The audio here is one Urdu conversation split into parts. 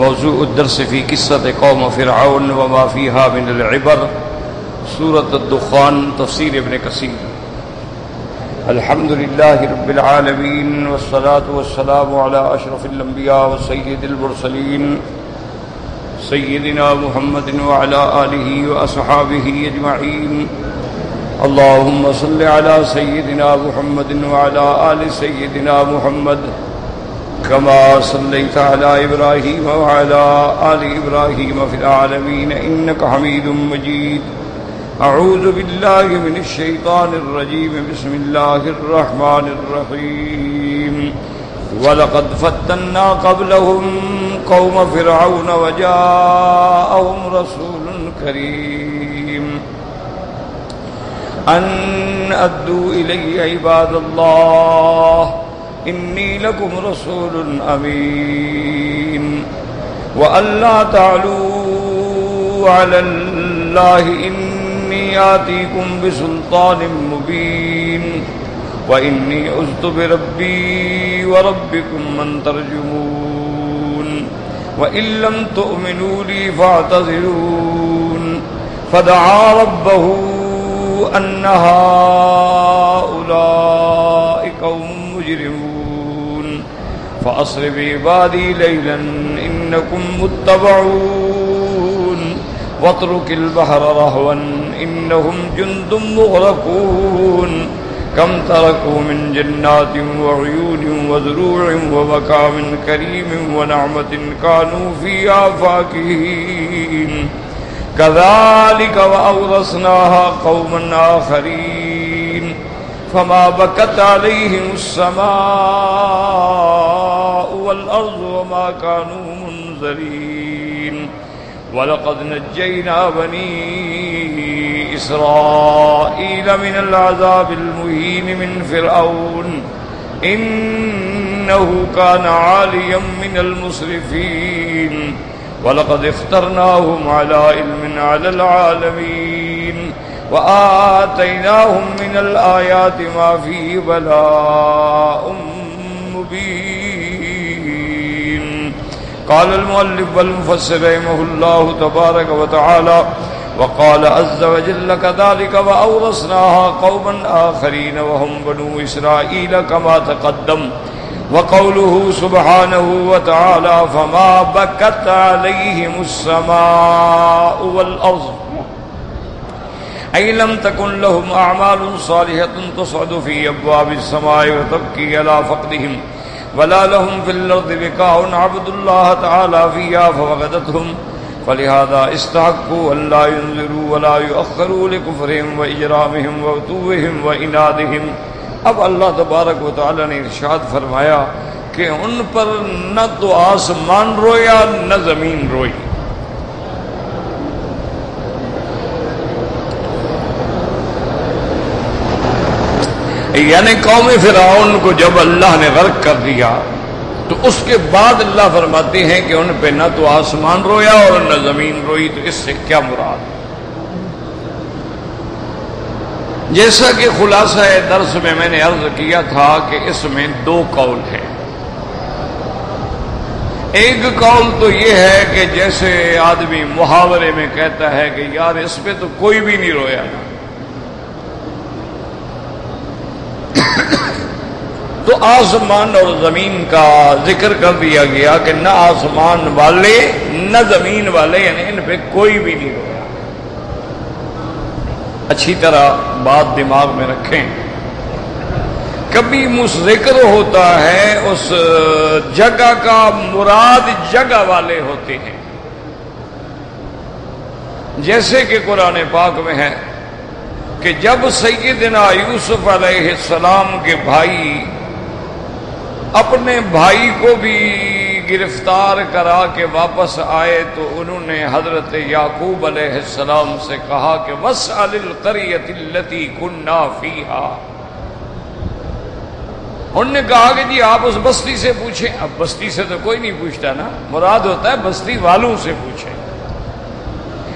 موضوع الدرس في قصة قوم فرعون وما فيها من العبر، سورة الدخان، تفسیر ابن کثیر۔ الحمد لله رب العالمين والصلاة والسلام على أشرف الأنبياء وسيد المرسلين سيدنا محمد وعلى آله وأصحابه أجمعين۔ اللهم صل على سيدنا محمد وعلى آل سيدنا محمد كما صليت على إبراهيم وعلى آل إبراهيم في العالمين إنك حميد مجيد۔ أعوذ بالله من الشيطان الرجيم، بسم الله الرحمن الرحيم۔ وَلَقَدْ فَتَنَّا قَبْلَهُمْ قَوْمَ فِرْعَوْنَ وَجَاءَهُمْ رَسُولٌ كَرِيمٌ أَنْ أَدُّوا إِلَيَّ عِبَادَ اللَّهِ إِنِّي لَكُمْ رَسُولٌ أَمِينٌ وَأَنْ لَا تَعْلُوا عَلَى اللَّهِ إِنِّي آتِيكُمْ بِسُلْطَانٍ مُبِينٍ وَإِنِّي عُذْتُ بِرَبِّي وَرَبِّكُمْ أَن تَرْجُمُونِ وَإِن لَّمْ تُؤْمِنُوا لِي فَاعْتَزِلُونِ۔ فَدَعَا رَبَّهُ أَنَّ هَٰؤُلَاءِ قَوْمٌ مُجْرِمُونَ فَأَسْرِ بِعِبَادِي لَيْلًا إِنَّكُمْ مُتَّبَعُونَ وَاتْرُكِ الْبَحْرَ رَهْوًا إِنَّهُمْ جُندٌ مُغْرَقُونَ كم تركوا من جنات وعيون وزروع ومقام كريم ونعمة كانوا فيها فاكهين كذلك وأورثناها قوما آخرين فما بكت عليهم السماء والأرض وما كانوا منذرين وَلَقَدْ نَجَّيْنَا بَنِي إِسْرَائِيلَ مِنَ الْعَذَابِ الْمُهِينِ مِنْ فِرْعَوْنَ إِنَّهُ كَانَ عَالِيًا مِنَ الْمُسْرِفِينَ وَلَقَدِ اخْتَرْنَاهُمْ عَلَى عِلْمٍ عَلَى الْعَالَمِينَ وَآتَيْنَاهُمْ مِنَ الْآيَاتِ مَا فِيهِ بَلَاءٌ مُبِينٌ۔ قال المؤلف والمفسر رحمه الله تبارك وتعالى وقال عز وجل كذلك وأورثناها قوما آخرين وهم بنو إسرائيل كما تقدم، وقوله سبحانه وتعالى فما بكت عليهم السماء والأرض أي لم تكن لهم أعمال صالحة تصعد في أبواب السماء وتبكي على فقدهم ولا لهم في الأرض بقاع عبدوا الله تعالى فيها فوقدتهم فلهذا استحقوا أن لا ينذروا ولا يؤخروا لكفرهم وإجرامهم وعتوهم وإنادهم۔ اب اللہ تبارک و تعالی نے ارشاد فرمایا کہ ان پر نہ تو آسمان رویا نہ زمین روئی۔ یعنی قوم فرعون کو جب اللہ نے غرق کر دیا تو اس کے بعد اللہ فرماتے ہیں کہ ان پہ نہ تو آسمان رویا اور نہ زمین روئی۔ تو اس سے کیا مراد؟ جیسا کہ خلاصہ درس میں نے عرض کیا تھا کہ اس میں دو قول ہیں۔ ایک قول تو یہ ہے کہ جیسے آدمی محاورے میں کہتا ہے کہ یار اس پہ تو کوئی بھی نہیں رویا نا، تو آسمان اور زمین کا ذکر کر دیا گیا کہ نہ آسمان والے نہ زمین والے، یعنی ان پہ کوئی بھی نہیں رویا۔ اچھی طرح بات دماغ میں رکھیں، کبھی ذکر ہوتا ہے اس جگہ کا مراد جگہ والے ہوتے ہیں، جیسے کہ قرآن پاک میں ہے کہ جب سیدنا یوسف علیہ السلام کے بھائی اپنے بھائی کو بھی گرفتار کرا کے واپس آئے تو انہوں نے حضرت یعقوب علیہ السلام سے کہا کہ وَاسْأَلِ الْقَرْيَةِ الَّتِي كُنَّا فِيهَا۔ انہوں نے کہا کہ جی آپ اس بستی سے پوچھیں۔ اب بستی سے تو کوئی نہیں پوچھتا نا، مراد ہوتا ہے بستی والوں سے پوچھیں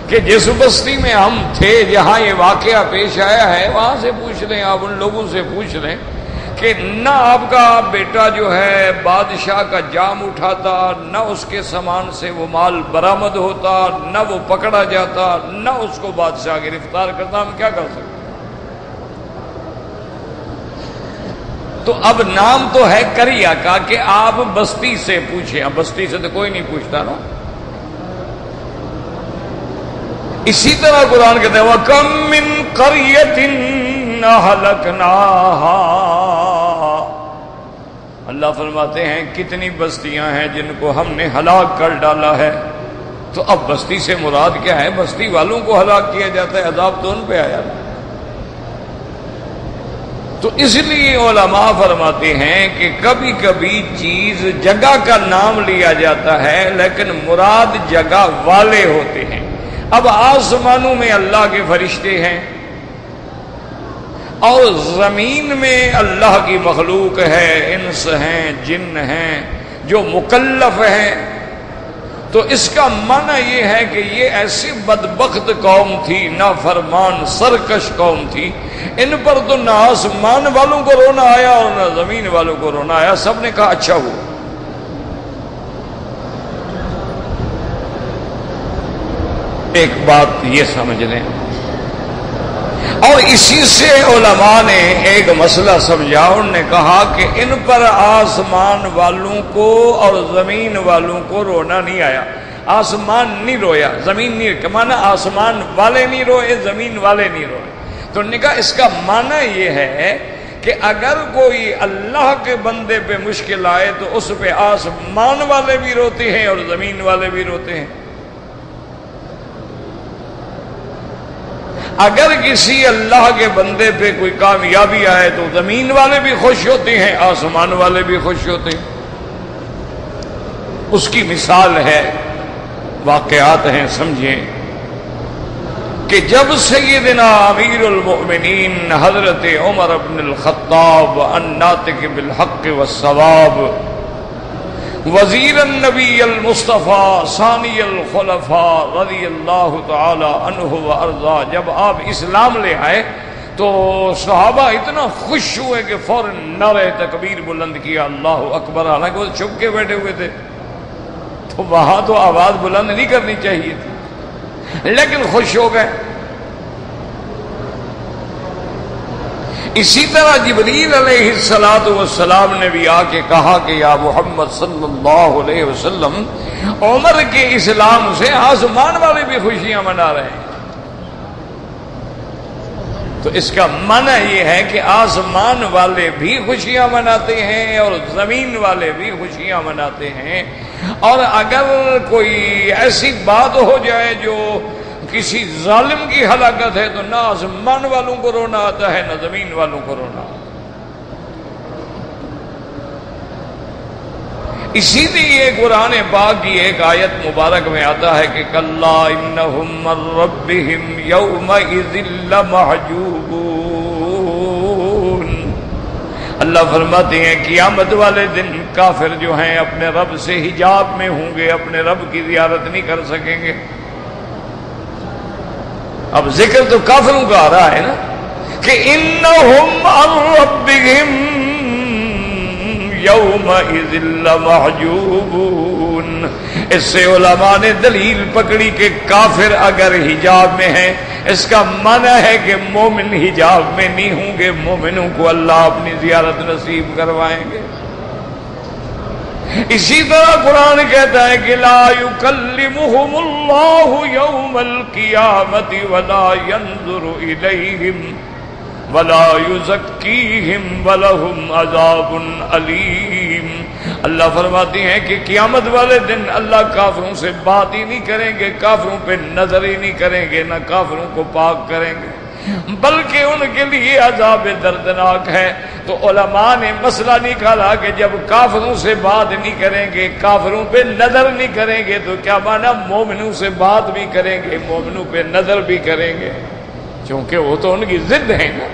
کہ جس بستی میں ہم تھے جہاں یہ واقعہ پیش آیا ہے وہاں سے پوچھ لیں، آپ ان لوگوں سے پوچھ لیں۔ کہ نہ آپ کا بیٹا جو ہے بادشاہ کا جام اٹھاتا، نہ اس کے سامان سے وہ مال برآمد ہوتا، نہ وہ پکڑا جاتا، نہ اس کو بادشاہ گرفتار کرتا، ہم کیا کر سکتے؟ تو اب نام تو ہے کریا کا کہ آپ بستی سے پوچھیں، اب بستی سے تو کوئی نہیں پوچھتا نا۔ اسی طرح قرآن کہتے ہیں وَكَم مِّن قَرْيَةٍ أَهْلَكْنَاهَا، اللہ فرماتے ہیں کتنی بستیاں ہیں جن کو ہم نے ہلاک کر ڈالا ہے۔ تو اب بستی سے مراد کیا ہے؟ بستی والوں کو ہلاک کیا جاتا ہے، عذاب تو ان پہ آیا نا۔ تو اس لیے علماء فرماتے ہیں کہ کبھی کبھی چیز جگہ کا نام لیا جاتا ہے لیکن مراد جگہ والے ہوتے ہیں۔ اب آسمانوں میں اللہ کے فرشتے ہیں اور زمین میں اللہ کی مخلوق ہے، انس ہیں، جن ہیں جو مکلف ہیں۔ تو اس کا معنی یہ ہے کہ یہ ایسی بدبخت قوم تھی، نافرمان سرکش قوم تھی، ان پر تو نہ آسمان والوں کو رونا آیا اور نہ زمین والوں کو رونا آیا، سب نے کہا اچھا ہوا۔ ایک بات یہ سمجھ لیں، اور اسی سے علماء نے ایک مسئلہ سمجھا، انہوں نے کہا کہ ان پر آسمان والوں کو اور زمین والوں کو رونا نہیں آیا، آسمان نہیں رویا، زمین نہیں، مانا آسمان والے نہیں روئے، زمین والے نہیں روئے۔ تو انہوں نے کہا اس کا معنی یہ ہے کہ اگر کوئی اللہ کے بندے پہ مشکل آئے تو اس پہ آسمان والے بھی روتے ہیں اور زمین والے بھی روتے ہیں۔ اگر کسی اللہ کے بندے پہ کوئی کامیابی آئے تو زمین والے بھی خوش ہوتے ہیں، آسمان والے بھی خوش ہوتے ہیں۔ اس کی مثال ہے، واقعات ہیں، سمجھیں کہ جب سیدنا امیر المؤمنین حضرت عمر بن الخطاب الناطق بالحق والصواب، وزیر النبی المصطفیٰ ثانی الخلفاء رضی اللہ تعالی عنہ وارضاہ، جب آپ اسلام لے آئے تو صحابہ اتنا خوش ہوئے کہ فوراً نعرہ تکبیر بلند کیا، اللہ اکبر، حالانکہ وہ چھپ کے بیٹھے ہوئے تھے، تو وہاں تو آواز بلند نہیں کرنی چاہیے تھی، لیکن خوش ہو گئے۔ اسی طرح جبریل علیہ السلام نے بھی آ کے کہا کہ یا محمد صلی اللہ علیہ وسلم، عمر کے اسلام سے آسمان والے بھی خوشیاں منا رہے ہیں۔ تو اس کا معنی یہ ہے کہ آسمان والے بھی خوشیاں مناتے ہیں اور زمین والے بھی خوشیاں مناتے ہیں، اور اگر کوئی ایسی بات ہو جائے جو کسی ظالم کی ہلاکت ہے تو نہ آسمان والوں کو رونا آتا ہے نہ زمین والوں کو رونا آتا ہے۔ اسی لیے قرآن پاک کی ایک آیت مبارک میں آتا ہے کہ کلا انہم من ربہم یومئذ لمحجوبون، اللہ فرماتے ہیں قیامت والے دن کافر جو ہیں اپنے رب سے حجاب میں ہوں گے، اپنے رب کی زیارت نہیں کر سکیں گے۔ اب ذکر تو کافروں کا آ رہا ہے نا کہ انہم عن ربہم یومئذ لمحجوبون، اس سے علماء نے دلیل پکڑی کہ کافر اگر حجاب میں ہیں، اس کا معنی ہے کہ مومن حجاب میں نہیں ہوں گے، مومنوں کو اللہ اپنی زیارت نصیب کروائیں گے۔ اسی طرح قرآن کہتا ہے کہ لا یکلمہم اللہ یوم القیامۃ ولا ینظر الیہم ولا یزکیہم ولہم عذاب علیم، اللہ فرماتے ہیں کہ قیامت والے دن اللہ کافروں سے بات ہی نہیں کریں گے، کافروں پہ نظر ہی نہیں کریں گے، نہ کافروں کو پاک کریں گے، بلکہ ان کے لیے عذاب دردناک ہے۔ تو علماء نے مسئلہ نکالا کہ جب کافروں سے بات نہیں کریں گے، کافروں پہ نظر نہیں کریں گے، تو کیا معنی مومنوں سے بات بھی کریں گے، مومنوں پہ نظر بھی کریں گے، چونکہ وہ تو ان کی ضد ہے نا۔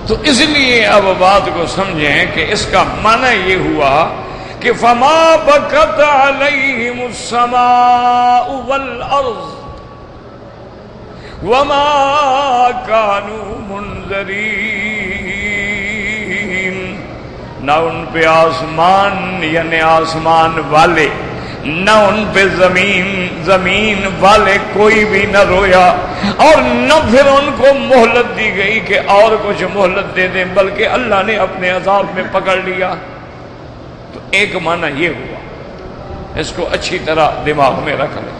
تو اس لیے اب بات کو سمجھیں کہ اس کا معنی یہ ہوا کہ فما بکت علیہم السماء والارض وما كانوا منذرين، نہ ان پہ آسمان یعنی آسمان والے، نہ ان پہ زمین والے کوئی بھی نہ رویا، اور نہ پھر ان کو مہلت دی گئی کہ اور کچھ مہلت دے دیں، بلکہ اللہ نے اپنے عذاب میں پکڑ لیا۔ تو ایک معنی یہ ہوا، اس کو اچھی طرح دماغ میں رکھ لیں۔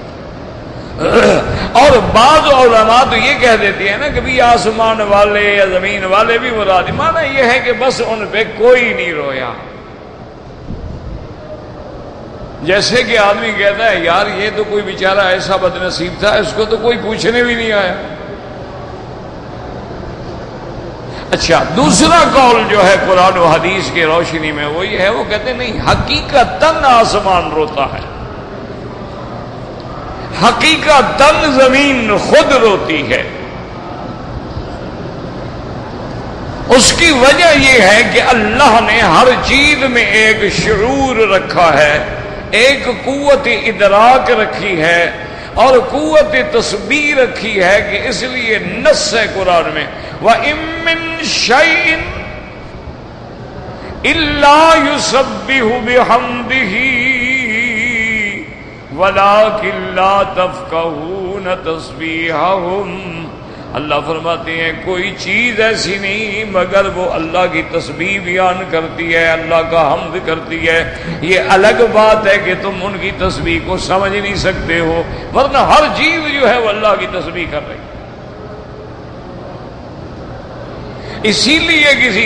اور بعض علماء تو یہ کہہ دیتے ہیں نا کہ بھی آسمان والے یا زمین والے بھی مراد، معنی یہ ہے کہ بس ان پہ کوئی نہیں رویا۔ جیسے کہ آدمی کہتا ہے یار یہ تو کوئی بیچارہ ایسا بد نصیب تھا، اس کو تو کوئی پوچھنے بھی نہیں آیا۔ اچھا، دوسرا قول جو ہے قرآن و حدیث کی روشنی میں وہ یہ ہے، وہ کہتے ہیں نہیں، حقیقتاً آسمان روتا ہے، حقیقتاً زمین خود روتی ہے۔ اس کی وجہ یہ ہے کہ اللہ نے ہر چیز میں ایک شعور رکھا ہے، ایک قوت ادراک رکھی ہے اور قوت تسبیح رکھی ہے، کہ اس لیے نص ہے قرآن میں وَإِن مِّن شَيْءٍ إِلَّا يُسَبِّحُ بِحَمْدِهِ وَلَٰكِن لَّا تَفْقَهُونَ تَسْبِيحَهُمْ۔ اللہ فرماتے ہیں کوئی چیز ایسی نہیں مگر وہ اللہ کی تسبیح بیان کرتی ہے، اللہ کا حمد کرتی ہے۔ یہ الگ بات ہے کہ تم ان کی تسبیح کو سمجھ نہیں سکتے ہو، ورنہ ہر چیز جو ہے وہ اللہ کی تسبیح کر رہی ہے۔ اسی لیے کسی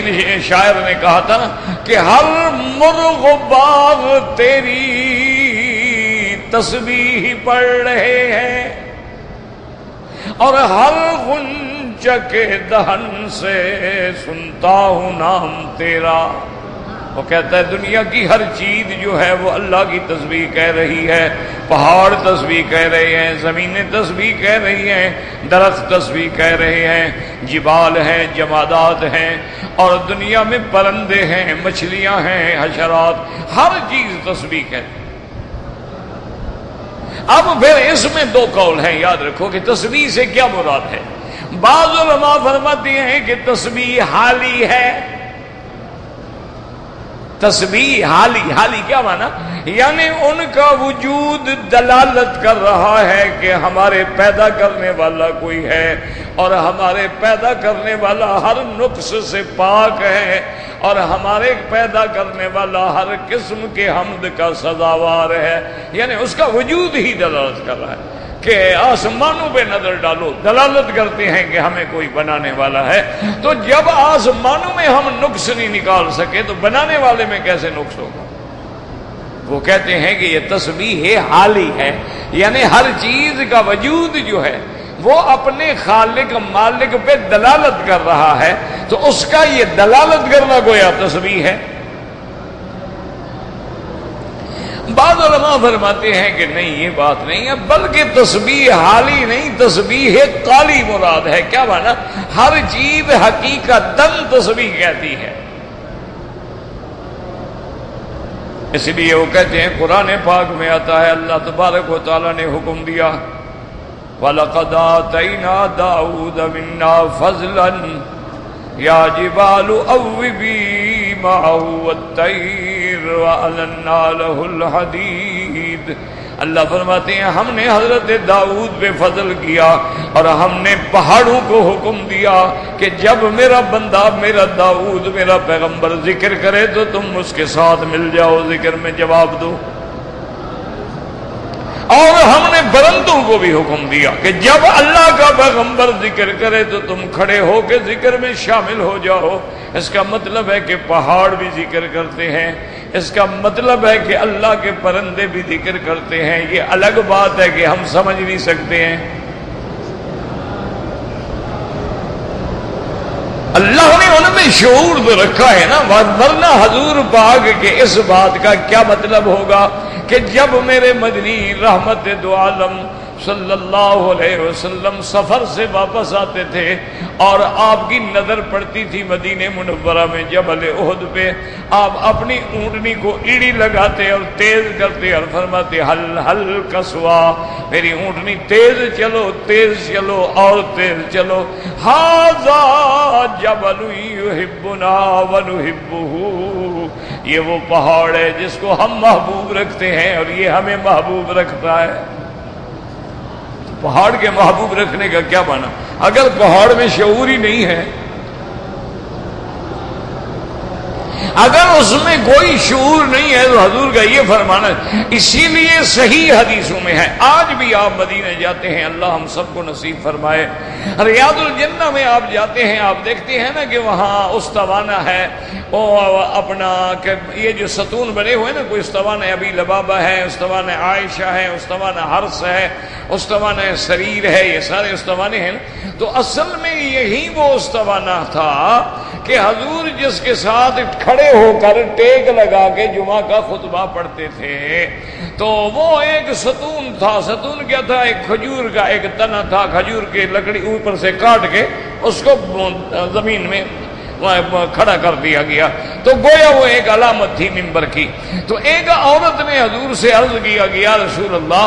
شاعر نے کہا تھا نا کہ ہر مرغ باغ تیری تسبیح پڑھ رہے ہیں، اور ہر غنچہ کے دہن سے سنتا ہوں نام تیرا۔ وہ کہتا ہے دنیا کی ہر چیز جو ہے وہ اللہ کی تسبیح کہہ رہی ہے، پہاڑ تسبیح کہہ رہے ہیں، زمینیں تسبیح کہہ رہی ہیں، درخت تسبیح کہہ رہے ہیں، جبال ہیں، جمادات ہیں، اور دنیا میں پرندے ہیں، مچھلیاں ہیں، حشرات، ہر چیز تسبیح کہتی ہے۔ اب پھر اس میں دو قول ہیں، یاد رکھو کہ تسبیح سے کیا مراد ہے۔ بعض علماء فرماتے ہیں کہ تسبیح حالی ہے۔ تسبیح حالی کیا معنی؟ یعنی ان کا وجود دلالت کر رہا ہے کہ ہمارے پیدا کرنے والا کوئی ہے، اور ہمارے پیدا کرنے والا ہر نقص سے پاک ہے، اور ہمارے پیدا کرنے والا ہر قسم کے حمد کا سزاوار ہے۔ یعنی اس کا وجود ہی دلالت کر رہا ہے کہ آسمانوں پہ نظر ڈالو، دلالت کرتے ہیں کہ ہمیں کوئی بنانے والا ہے۔ تو جب آسمانوں میں ہم نقص نہیں نکال سکے تو بنانے والے میں کیسے نقص ہوگا؟ وہ کہتے ہیں کہ یہ تسبیح حالی ہے، یعنی ہر چیز کا وجود جو ہے وہ اپنے خالق مالک پہ دلالت کر رہا ہے، تو اس کا یہ دلالت کرنا گویا تسبیح ہے۔ بعض علماء فرماتے ہیں کہ نہیں، یہ بات نہیں ہے، بلکہ تسبیح حالی نہیں، تسبیح قالی مراد ہے۔ کیا مانا؟ ہر چیز حقیقتاً تسبیح کہتی ہے۔ اس لیے وہ کہتے ہیں قرآن پاک میں آتا ہے اللہ تبارک و تعالیٰ نے حکم دیا وَلَقَدْ آتَيْنَا دَاوُودَ مِنَّا فَضْلًا يَا جِبَالُ أَوِّبِي مَعَهُ وَالطَّيْرَ وَأَلَنَّا لَهُ الْحَدِيدَ۔ اللہ فرماتے ہیں ہم نے حضرت داؤد پہ فضل کیا، اور ہم نے پہاڑوں کو حکم دیا کہ جب میرا بندہ میرا داؤد میرا پیغمبر ذکر کرے تو تم اس کے ساتھ مل جاؤ، ذکر میں جواب دو۔ اور ہم نے پرندوں کو بھی حکم دیا کہ جب اللہ کا پیغمبر ذکر کرے تو تم کھڑے ہو کے ذکر میں شامل ہو جاؤ۔ اس کا مطلب ہے کہ پہاڑ بھی ذکر کرتے ہیں، اس کا مطلب ہے کہ اللہ کے پرندے بھی ذکر کرتے ہیں۔ یہ الگ بات ہے کہ ہم سمجھ نہیں سکتے ہیں۔ اللہ نے ان میں شعور تو رکھا ہے نا، ورنہ حضور پاک کے اس بات کا کیا مطلب ہوگا کہ جب میرے مدنی رحمت دو عالم صلی اللہ علیہ وسلم سفر سے واپس آتے تھے اور آپ کی نظر پڑتی تھی مدینہ منورہ میں جبل احد پہ، آپ اپنی اونٹنی کو ایڑی لگاتے اور تیز کرتے اور فرماتے ہل ہل کسوا، میری اونٹنی تیز چلو اور تیز چلو، ھذا جبل یحبنا ونحبہ، یہ وہ پہاڑ ہے جس کو ہم محبوب رکھتے ہیں اور یہ ہمیں محبوب رکھتا ہے۔ پہاڑ کے محبوب رکھنے کا کیا معنی؟ اگر پہاڑ میں شعور ہی نہیں ہے، اگر اس میں کوئی شعور نہیں ہے تو حضور کا یہ فرمانا ہے۔ اسی لیے صحیح حدیثوں میں ہے، آج بھی آپ مدینہ جاتے ہیں، اللہ ہم سب کو نصیب فرمائے، ریاض الجنہ میں آپ جاتے ہیں، آپ دیکھتے ہیں نا کہ وہاں استوانہ ہے، وہ اپنا یہ جو ستون بنے ہوئے نا، کوئی استوانہ ابی لبابہ ہے، استوانہ عائشہ ہے، استوانہ حرس ہے، استوانہ سریر ہے، یہ سارے استوانے ہیں۔ تو اصل میں یہی وہ استوانہ تھا کہ حضور جس کے ساتھ کھڑے ہو کر ٹیک لگا کے جمعہ کا خطبہ پڑھتے تھے، تو وہ ایک ستون تھا۔ ستون کیا تھا؟ ایک کھجور کا ایک تنا تھا، کھجور کی لکڑی اوپر سے کاٹ کے اس کو زمین میں کھڑا کر دیا گیا، تو گویا وہ ایک علامت تھی منبر کی۔ تو ایک عورت نے حضور سے عرض کیا کہ یا رسول اللہ،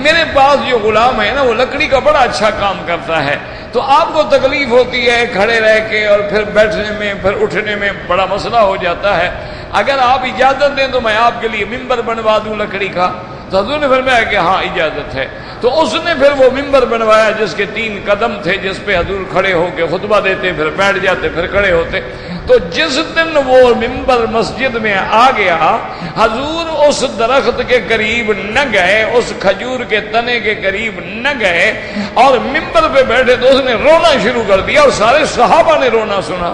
میرے پاس جو غلام ہے نا وہ لکڑی کا بڑا اچھا کام کرتا ہے، تو آپ کو تکلیف ہوتی ہے کھڑے رہ کے اور پھر بیٹھنے میں، پھر اٹھنے میں بڑا مسئلہ ہو جاتا ہے، اگر آپ اجازت دیں تو میں آپ کے لیے ممبر بنوا دوں لکڑی کا۔ تو حضور نے فرمایا کہ ہاں اجازت ہے۔ تو اس نے پھر وہ ممبر بنوایا جس کے 3 قدم تھے، جس پہ حضور کھڑے ہو کے خطبہ دیتے، پھر بیٹھ جاتے، پھر کھڑے ہوتے۔ تو جس دن وہ ممبر مسجد میں آ گیا، حضور اس درخت کے قریب نہ گئے، اس کھجور کے تنے کے قریب نہ گئے، اور ممبر پہ بیٹھے تو اس نے رونا شروع کر دیا، اور سارے صحابہ نے رونا سنا۔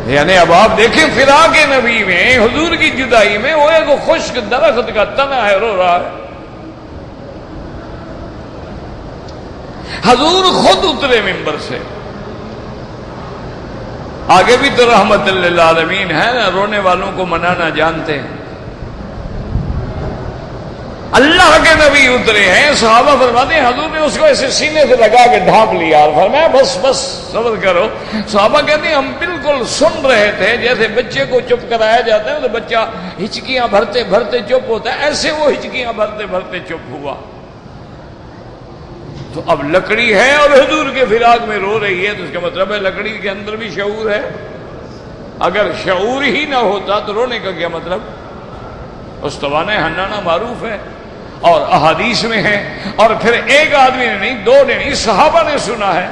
یعنی اب آپ دیکھیں فراق نبی میں، حضور کی جدائی میں، وہ ایک خشک درخت کا تنا ہے، رو رہا ہے۔ حضور خود اترے ممبر سے، آگے بھی تو رحمت للعالمین ہے نا، رونے والوں کو منانا جانتے ہیں۔ اللہ کے نبی اترے ہیں، صحابہ فرماتے ہیں حضور نے اس کو ایسے سینے سے لگا کے ڈھانپ لیا اور فرمایا بس بس صبر کرو۔ صحابہ کہتے ہیں ہم بالکل سن رہے تھے، جیسے بچے کو چپ کرایا جاتا ہے تو بچہ ہچکیاں بھرتے بھرتے چپ ہوتا ہے، ایسے وہ ہچکیاں بھرتے بھرتے چپ ہوا۔ تو اب لکڑی ہے اور حضور کے فراق میں رو رہی ہے، تو اس کا مطلب ہے لکڑی کے اندر بھی شعور ہے۔ اگر شعور ہی نہ ہوتا تو رونے کا کیا مطلب؟ استوانہ حنانہ معروف ہے اور احادیث میں ہے، اور پھر ایک آدمی نے نہیں، 2 نے نہیں، صحابہ نے سنا ہے۔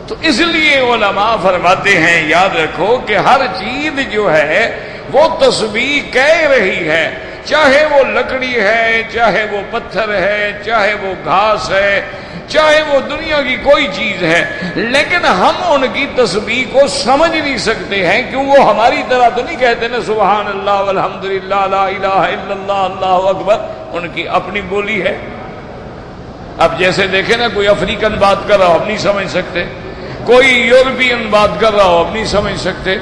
تو اس لیے علماء فرماتے ہیں یاد رکھو کہ ہر چیز جو ہے وہ تسبیح کہہ رہی ہے، چاہے وہ لکڑی ہے، چاہے وہ پتھر ہے، چاہے وہ گھاس ہے، چاہے وہ دنیا کی کوئی چیز ہے، لیکن ہم ان کی تسبیح کو سمجھ نہیں سکتے ہیں، کیوں وہ ہماری طرح تو نہیں کہتے نا سبحان اللہ والحمدللہ لا الہ الا اللہ اللہ اکبر، ان کی اپنی بولی ہے۔ اب جیسے دیکھیں نا کوئی افریقن بات کر رہا ہو ہم نہیں سمجھ سکتے، کوئی یورپین بات کر رہا ہو ہم نہیں سمجھ سکتے،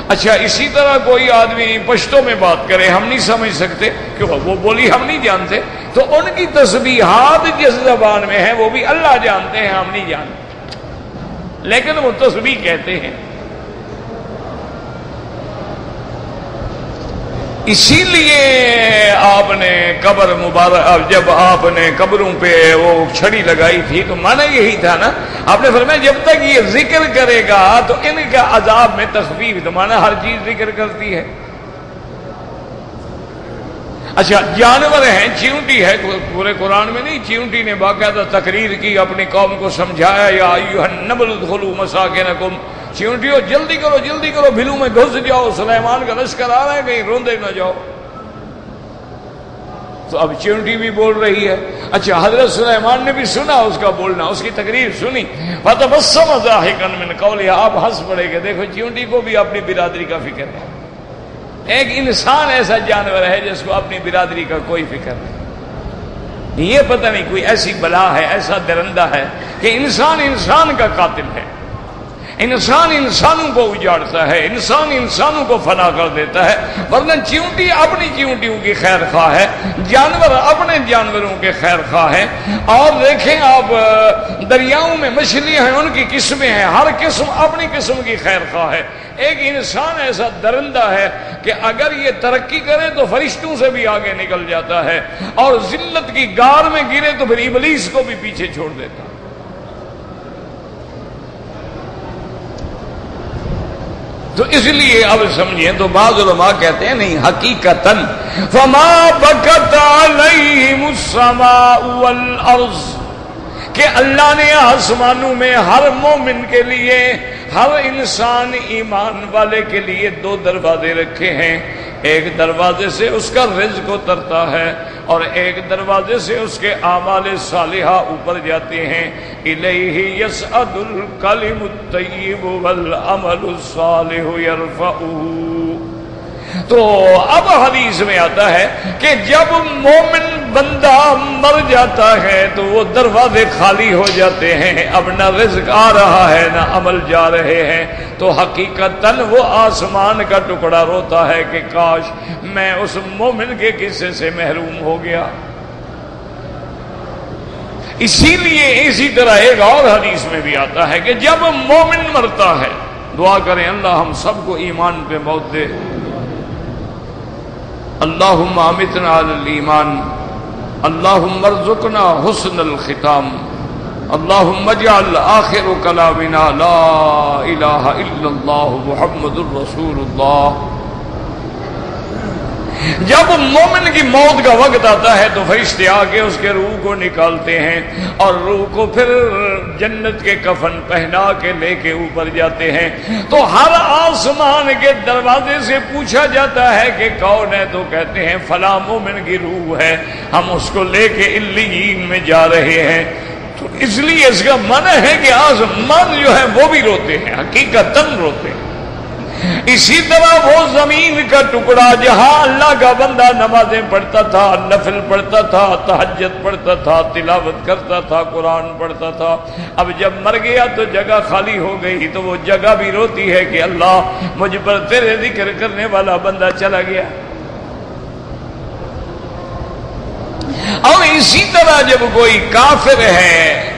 اچھا اسی طرح کوئی آدمی پشتو میں بات کرے ہم نہیں سمجھ سکتے، کیوں وہ بولی ہم نہیں جانتے۔ تو ان کی تسبیحات جس زبان میں ہیں وہ بھی اللہ جانتے ہیں، ہم نہیں جانتے، لیکن وہ تسبیح کہتے ہیں۔ اسی لیے آپ نے قبر مبارک، جب آپ نے قبروں پہ وہ چھڑی لگائی تھی تو معنی یہی تھا نا، آپ نے فرمایا جب تک یہ ذکر کرے گا تو ان کا عذاب میں تخفیف، تو معنی ہر چیز ذکر کرتی ہے۔ اچھا جانور ہیں، چیونٹی ہے، پورے قرآن میں نہیں، چیونٹی نے باقاعدہ تقریر کی، اپنی قوم کو سمجھایا یا ایھا النمل ادخلوا مساکنکم، چیونٹیوں جلدی کرو بھلو میں گھس جاؤ، سلیمان کا لشکر آ رہا ہے، کہیں روندے نہ جاؤ۔ تو اب چیونٹی بھی بول رہی ہے۔ اچھا حضرت سلیمان نے بھی سنا اس کا بولنا، اس کی تقریر سنی، فتبسم ضاحکا من قولها، آپ ہنس پڑے کہ دیکھو چیونٹی کو بھی اپنی برادری کا فکر ہے۔ ایک انسان ایسا جانور ہے جس کو اپنی برادری کا کوئی فکر نہیں، یہ پتہ نہیں کوئی ایسی بلا ہے، ایسا درندہ ہے کہ انسان کا قاتل ہے، انسان انسانوں کو اجاڑتا ہے، انسان انسانوں کو فنا کر دیتا ہے، ورنہ چیونٹی اپنی چیونٹیوں کی خیر خواہ ہے، جانور اپنے جانوروں کے خیر خواہ ہے۔ اور دیکھیں آپ دریاؤں میں مچھلیاں ہیں، ان کی قسمیں ہیں، ہر قسم اپنی قسم کی خیر خواہ ہے۔ ایک انسان ایسا درندہ ہے کہ اگر یہ ترقی کرے تو فرشتوں سے بھی آگے نکل جاتا ہے، اور ذلت کی گار میں گرے تو پھر ابلیس کو بھی پیچھے چھوڑ دیتا ہے۔ تو اس لیے اب سمجھیں تو بعض علماء کہتے ہیں نہیں، حقیقتاً فما بکت علیہم السماء والارض، کہ اللہ نے آسمانوں میں ہر مومن کے لیے، ہر انسان ایمان والے کے لیے 2 دروازے رکھے ہیں۔ ایک دروازے سے اس کا رزق اترتا ہے، اور ایک دروازے سے اس کے اعمال صالحہ اوپر جاتے ہیں۔ الیہ یصعد الکلم الطیب والعمل الصالح یرفعہ۔ تو اب حدیث میں آتا ہے کہ جب مومن بندہ مر جاتا ہے تو وہ دروازے خالی ہو جاتے ہیں، اب نہ رزق آ رہا ہے نہ عمل جا رہے ہیں، تو حقیقتاً وہ آسمان کا ٹکڑا روتا ہے کہ کاش میں اس مومن کے قصے سے محروم ہو گیا۔ اسی لیے اسی طرح ایک اور حدیث میں بھی آتا ہے کہ جب مومن مرتا ہے، دعا کریں اللہ ہم سب کو ایمان پہ موت دے، اللہم امتنا علی الایمان، اللہم ارزقنا حسن الختام، اللہم اجعل آخر کلامنا لا الہ الا اللہ محمد الرسول اللہ۔ جب مومن کی موت کا وقت آتا ہے تو فرشتے آ کے اس کے روح کو نکالتے ہیں، اور روح کو پھر جنت کے کفن پہنا کے لے کے اوپر جاتے ہیں۔ تو ہر آسمان کے دروازے سے پوچھا جاتا ہے کہ کون ہے، تو کہتے ہیں فلاں مومن کی روح ہے، ہم اس کو لے کے علیین میں جا رہے ہیں۔ تو اس لیے اس کا معنی ہے کہ آسمان جو ہے وہ بھی روتے ہیں، حقیقتاً روتے ہیں۔ اسی طرح وہ زمین کا ٹکڑا جہاں اللہ کا بندہ نمازیں پڑھتا تھا، نفل پڑھتا تھا، تہجد پڑھتا تھا، تلاوت کرتا تھا، قرآن پڑھتا تھا، اب جب مر گیا تو جگہ خالی ہو گئی، تو وہ جگہ بھی روتی ہے کہ اللہ مجھ پر تیرے ذکر کرنے والا بندہ چلا گیا۔ اور اسی طرح جب کوئی کافر ہے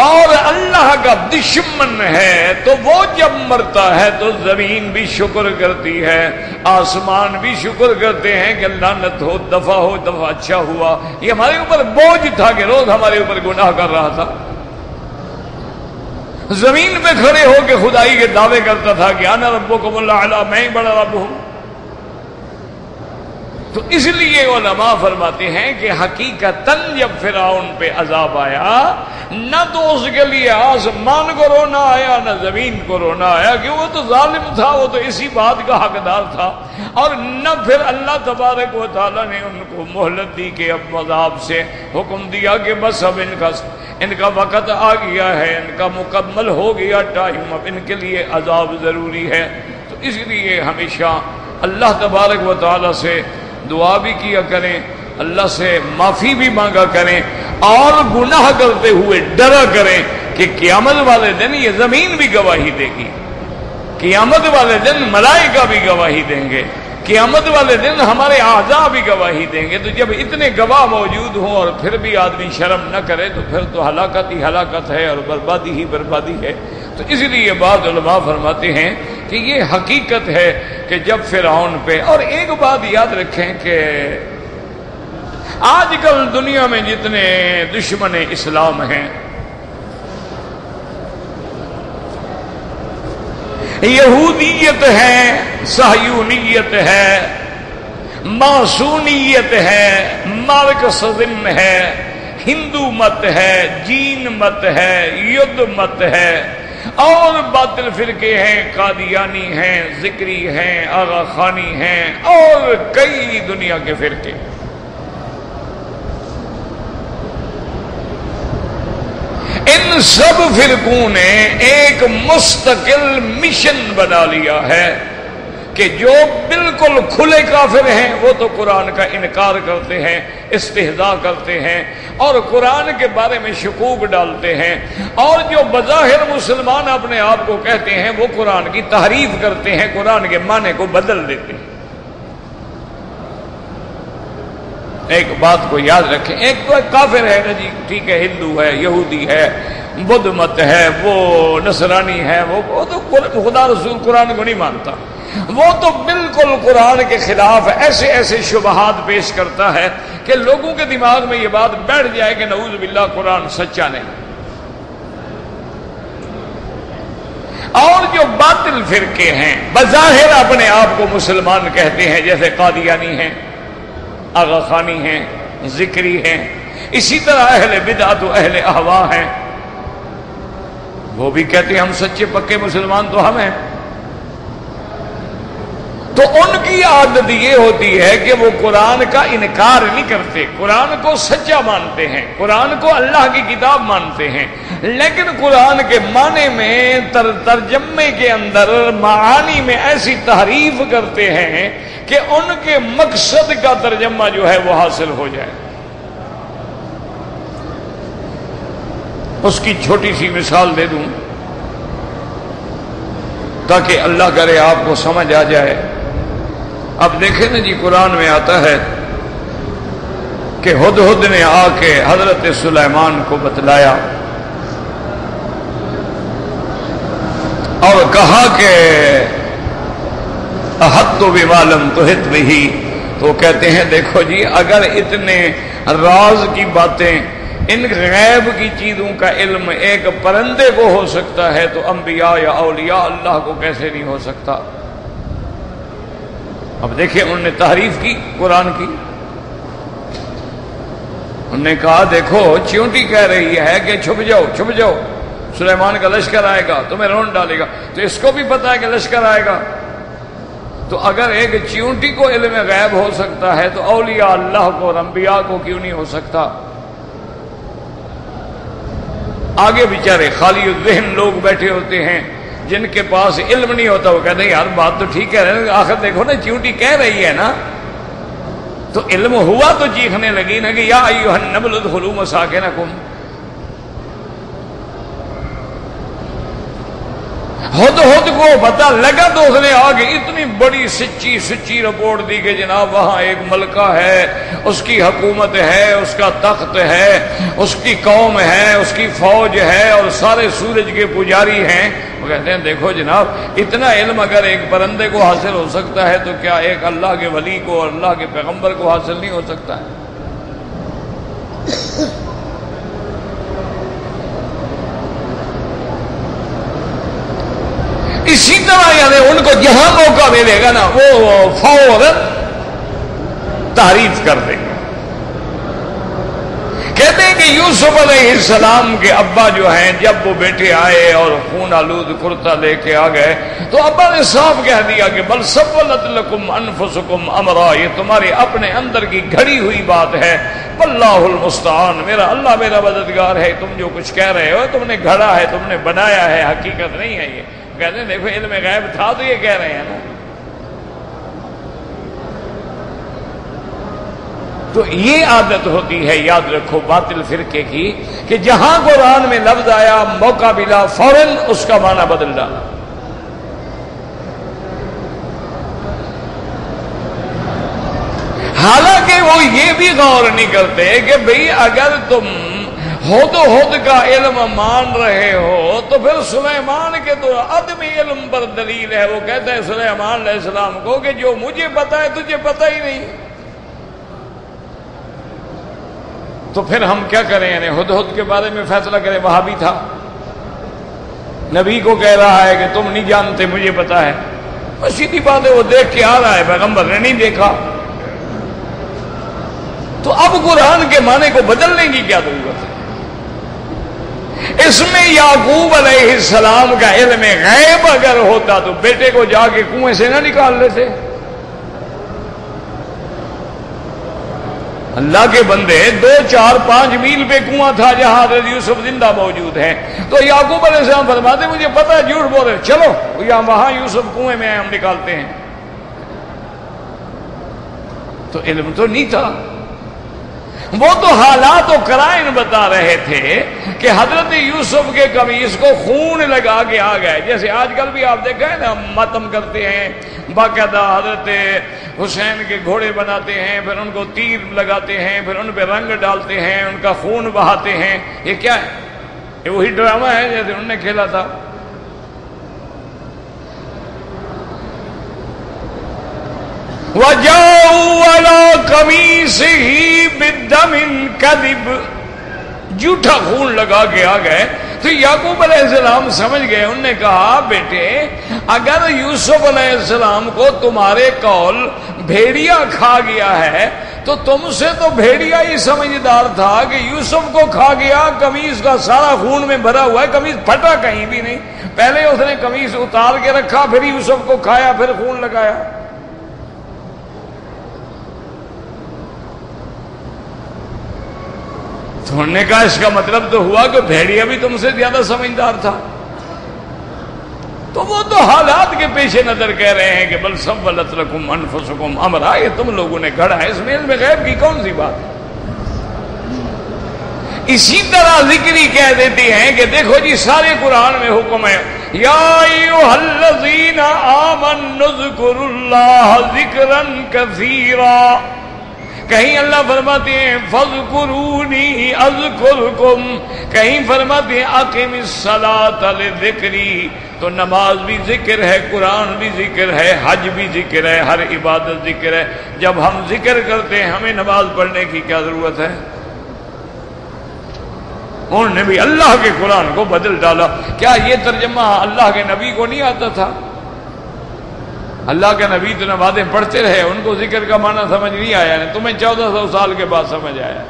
اور اللہ کا دشمن ہے تو وہ جب مرتا ہے تو زمین بھی شکر کرتی ہے، آسمان بھی شکر کرتے ہیں کہ لعنت ہو، دفع ہو، دفع اچھا ہوا۔ یہ ہمارے اوپر بوجھ تھا کہ روز ہمارے اوپر گناہ کر رہا تھا، زمین پہ کھڑے ہو کے خدائی کے دعوے کرتا تھا کہ انا ربکم الاعلی، میں ہی بڑا رب ہوں۔ تو اس لیے علماء فرماتے ہیں کہ حقیقتاً جب فرعون پہ عذاب آیا، نہ تو اس کے لیے آسمان کو رونا آیا نہ زمین کو رونا آیا، کہ وہ تو ظالم تھا، وہ تو اسی بات کا حقدار تھا، اور نہ پھر اللہ تبارک و تعالیٰ نے ان کو مہلت دی کہ اب عذاب سے حکم دیا کہ بس اب ان کا وقت آ گیا ہے، ان کا مکمل ہو گیا ٹائم، اب ان کے لیے عذاب ضروری ہے۔ تو اس لیے ہمیشہ اللہ تبارک و تعالیٰ سے دعا بھی کیا کریں، اللہ سے معافی بھی مانگا کریں، اور گناہ کرتے ہوئے ڈرا کریں کہ قیامت والے دن یہ زمین بھی گواہی دے گی، قیامت والے دن ملائکہ بھی گواہی دیں گے، قیامت والے دن ہمارے اعضاء بھی گواہی دیں گے۔ تو جب اتنے گواہ موجود ہوں اور پھر بھی آدمی شرم نہ کرے تو پھر تو ہلاکت ہی ہلاکت ہے اور بربادی ہی بربادی ہے۔ تو اس لیے بعض علماء فرماتے ہیں کہ یہ حقیقت ہے کہ جب فرعون پہ، اور ایک بات یاد رکھیں کہ آج کل دنیا میں جتنے دشمن اسلام ہیں، یہودیت ہے، صہیونیت ہے، ماسونیت ہے، مارکسزم ہے، ہندو مت ہے، جین مت ہے، یدھ مت ہے، اور باطل فرقے ہیں، قادیانی ہیں، ذکری ہیں، آغا خانی ہیں، اور کئی دنیا کے فرقے۔ ان سب فرقوں نے ایک مستقل مشن بنا لیا ہے کہ جو بالکل کھلے کافر ہیں وہ تو قرآن کا انکار کرتے ہیں استہزاء کرتے ہیں اور قرآن کے بارے میں شکوک ڈالتے ہیں، اور جو بظاہر مسلمان اپنے آپ کو کہتے ہیں وہ قرآن کی تحریف کرتے ہیں، قرآن کے معنی کو بدل دیتے ہیں۔ ایک بات کو یاد رکھیں، ایک تو کافر ہے نا جی، ٹھیک ہے، ہندو ہے، یہودی ہے، بدھ مت ہے، وہ نصرانی ہے، وہ تو خدا رسول قرآن کو نہیں مانتا، وہ تو بالکل قرآن کے خلاف ایسے ایسے شبہات پیش کرتا ہے کہ لوگوں کے دماغ میں یہ بات بیٹھ جائے کہ نعوذ باللہ قرآن سچا نہیں۔ اور جو باطل فرقے ہیں بظاہر اپنے آپ کو مسلمان کہتے ہیں، جیسے قادیانی ہیں، آغا خانی ہیں، ذکری ہیں، اسی طرح اہل بدعت و اہل اہوا ہیں، وہ بھی کہتے ہیں ہم سچے پکے مسلمان تو ہم ہیں۔ تو ان کی عادت یہ ہوتی ہے کہ وہ قرآن کا انکار نہیں کرتے، قرآن کو سچا مانتے ہیں، قرآن کو اللہ کی کتاب مانتے ہیں، لیکن قرآن کے معنی میں ترجمے کے اندر معانی میں ایسی تحریف کرتے ہیں کہ ان کے مقصد کا ترجمہ جو ہے وہ حاصل ہو جائے۔ اس کی چھوٹی سی مثال دے دوں تاکہ اللہ کرے آپ کو سمجھ آ جائے۔ اب دیکھیں نا جی، قرآن میں آتا ہے کہ ہدہد نے آ کے حضرت سلیمان کو بتلایا اور کہا کہ احط بما لم تحط بہ، تو کہتے ہیں دیکھو جی، اگر اتنے راز کی باتیں، ان غیب کی چیزوں کا علم ایک پرندے کو ہو سکتا ہے تو انبیاء یا اولیاء اللہ کو کیسے نہیں ہو سکتا؟ اب دیکھیں انہوں نے تحریف کی قرآن کی، انہوں نے کہا دیکھو چیونٹی کہہ رہی ہے کہ چھپ جاؤ چھپ جاؤ، سلیمان کا لشکر آئے گا تمہیں رون ڈالے گا، تو اس کو بھی پتا ہے کہ لشکر آئے گا، تو اگر ایک چیونٹی کو علم غیب ہو سکتا ہے تو اولیاء اللہ کو اور انبیاء کو کیوں نہیں ہو سکتا؟ آگے بیچارے خالی الذہن لوگ بیٹھے ہوتے ہیں جن کے پاس علم نہیں ہوتا، وہ کہتے ہیں یار بات تو ٹھیک ہے، آخر دیکھو نا چیونٹی کہہ رہی ہے نا، تو علم ہوا تو چیخنے لگی نا کہ یا ایھا النمل ادخلوا مساکنکم۔ ہدہد کو پتہ لگا تو اس نے آگے اتنی بڑی سچی رپورٹ دی کہ جناب وہاں ایک ملکہ ہے، اس کی حکومت ہے، اس کا تخت ہے، اس کی قوم ہے، اس کی فوج ہے اور سارے سورج کے پجاری ہیں۔ وہ کہتے ہیں دیکھو جناب، اتنا علم اگر ایک پرندے کو حاصل ہو سکتا ہے تو کیا ایک اللہ کے ولی کو اور اللہ کے پیغمبر کو حاصل نہیں ہو سکتا ہے؟ اسی طرح یعنی ان کو جہاں موقع ملے گا نا وہ فوراً تعریف کر دیں گے۔ کہتے ہیں کہ یوسف علیہ السلام کے ابا جو ہیں جب وہ بیٹے آئے اور خون آلود کرتا لے کے آ گئے تو ابا نے صاف کہہ دیا کہ بل سولت لکم انفسکم امرا، یہ تمہارے اپنے اندر کی گھڑی ہوئی بات ہے، واللہ المستعان، میرا اللہ میرا مددگار ہے، تم جو کچھ کہہ رہے ہو تم نے گھڑا ہے، تم نے بنایا ہے، حقیقت نہیں ہے۔ یہ کہتے ہیں دیکھو علم غیب تھا تو یہ کہہ رہے ہیں نا۔ تو یہ عادت ہوتی ہے، یاد رکھو، باطل فرقے کی کہ جہاں قرآن میں لفظ آیا موقع ملا فوراً اس کا معنی بدل ڈالا۔ حالانکہ وہ یہ بھی غور نہیں کرتے کہ بھئی اگر تم ہد کا علم مان رہے ہو تو پھر سلیمان کے تو عدم علم پر دلیل ہے۔ وہ کہتا ہے سلیمان علیہ السلام کو کہ جو مجھے پتا ہے تجھے پتا ہی نہیں، تو پھر ہم کیا کریں؟ یعنی ہدہد کے بارے میں فیصلہ کریں؟ وہاں بھی تھا، نبی کو کہہ رہا ہے کہ تم نہیں جانتے مجھے پتا ہے، سیدھی بات ہے، وہ دیکھ کے آ رہا ہے، پیغمبر نے نہیں دیکھا، تو اب قرآن کے معنی کو بدلنے کی کیا ضرورت ہے؟ اس میں یعقوب علیہ السلام کا علم غیب اگر ہوتا تو بیٹے کو جا کے کنویں سے نہ نکال لیتے۔ اللہ کے بندے 2 4 5 میل پہ کنواں تھا جہاں حضرت یوسف زندہ موجود ہیں، تو یعقوب علیہ السلام فرماتے مجھے پتا ہے جھوٹ بول رہے، چلو یا وہاں یوسف کنویں میں ہم نکالتے ہیں۔ تو علم تو نہیں تھا، وہ تو حالات و قرائن بتا رہے تھے کہ حضرت یوسف کے قمیص کو خون لگا کے آ گئے. جیسے آج کل بھی آپ دیکھیں نا ماتم کرتے ہیں, باقاعدہ حضرت حسین کے گھوڑے بناتے ہیں, پھر ان کو تیر لگاتے ہیں, پھر ان پہ رنگ ڈالتے ہیں, ان کا خون بہاتے ہیں. یہ کیا ہے؟ یہ وہی ڈرامہ ہے جیسے انہوں نے کھیلا تھا. وَجَاءُوا عَلَىٰ قَمِيصِهِ بِالدَّمٍ كَذِبٍ, جھوٹا خون لگا کے آ گئے. تو یعقوب علیہ السلام سمجھ گئے. انہوں نے کہا بیٹے اگر یوسف علیہ السلام کو تمہارے قول بھیڑیا کھا گیا ہے تو تم سے تو بھیڑیا ہی سمجھدار تھا کہ یوسف کو کھا گیا. قمیص کا سارا خون میں بھرا ہوا ہے, قمیص پھٹا کہیں بھی نہیں. پہلے اس نے قمیص اتار کے رکھا, پھر یوسف کو کھایا, پھر خون لگایا. تو انہوں نے کہا اس کا مطلب تو ہوا کہ بھیڑیا بھی تم سے زیادہ سمجھدار تھا. تو وہ تو حالات کے پیش نظر کہہ رہے ہیں کہ بل سولت لکم انفسکم امرا, یہ تم لوگوں نے گھڑا ہے, اس میں علم غیب کی کون سی بات ہے. اسی طرح ذکری کہہ دیتی ہیں کہ دیکھو جی سارے قرآن میں حکم ہے یا ایھا الذین آمنوا اذکروا اللہ ذکرا کثیرا. کہیں اللہ فرماتے ہیں فاذکرونی اذکرکم, کہیں فرماتے ہیں اقم الصلاۃ لذکری. تو نماز بھی ذکر ہے, قرآن بھی ذکر ہے, حج بھی ذکر ہے, ہر عبادت ذکر ہے. جب ہم ذکر کرتے ہیں ہمیں نماز پڑھنے کی کیا ضرورت ہے؟ انہوں نے بھی اللہ کے قرآن کو بدل ڈالا. کیا یہ ترجمہ اللہ کے نبی کو نہیں آتا تھا؟ اللہ کے نبی تو نمازیں پڑھتے رہے, ان کو ذکر کا معنی سمجھ نہیں آیا. تمہیں 1400 سال کے بعد سمجھ آیا.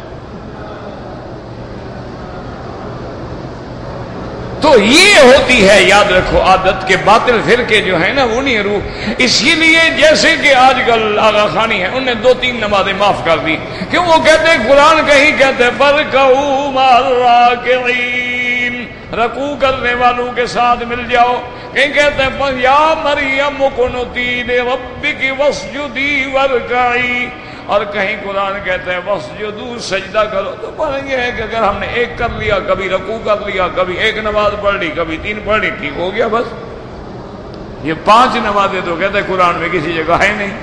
تو یہ ہوتی ہے, یاد رکھو, عادت کے باطل فرقے جو ہیں نا وہ نہیں روح. اسی لیے جیسے کہ آج کل آغا خانی ہے, انہوں نے 2-3 نمازیں معاف کر دی. کیوں؟ وہ کہتے ہیں قرآن کہیں کہتے ہیں فَارْكَعُوا مَعَ الرَّاكِعِينَ, رکوع کرنے والوں کے ساتھ مل جاؤ. کہیں کہتے ہیں یا مریم اقنتی لربک واسجدی وارکعی, اور کہیں قرآن کہتے ہیں واسجدوا, سجدہ کرو. تو پڑھیں گے کہ اگر ہم نے ایک کر لیا, کبھی رکوع کر لیا, کبھی ایک نماز پڑھ لی, کبھی 3 پڑھ لی, ٹھیک ہو گیا بس. یہ 5 نمازیں تو کہتے ہیں قرآن میں کسی جگہ ہے نہیں.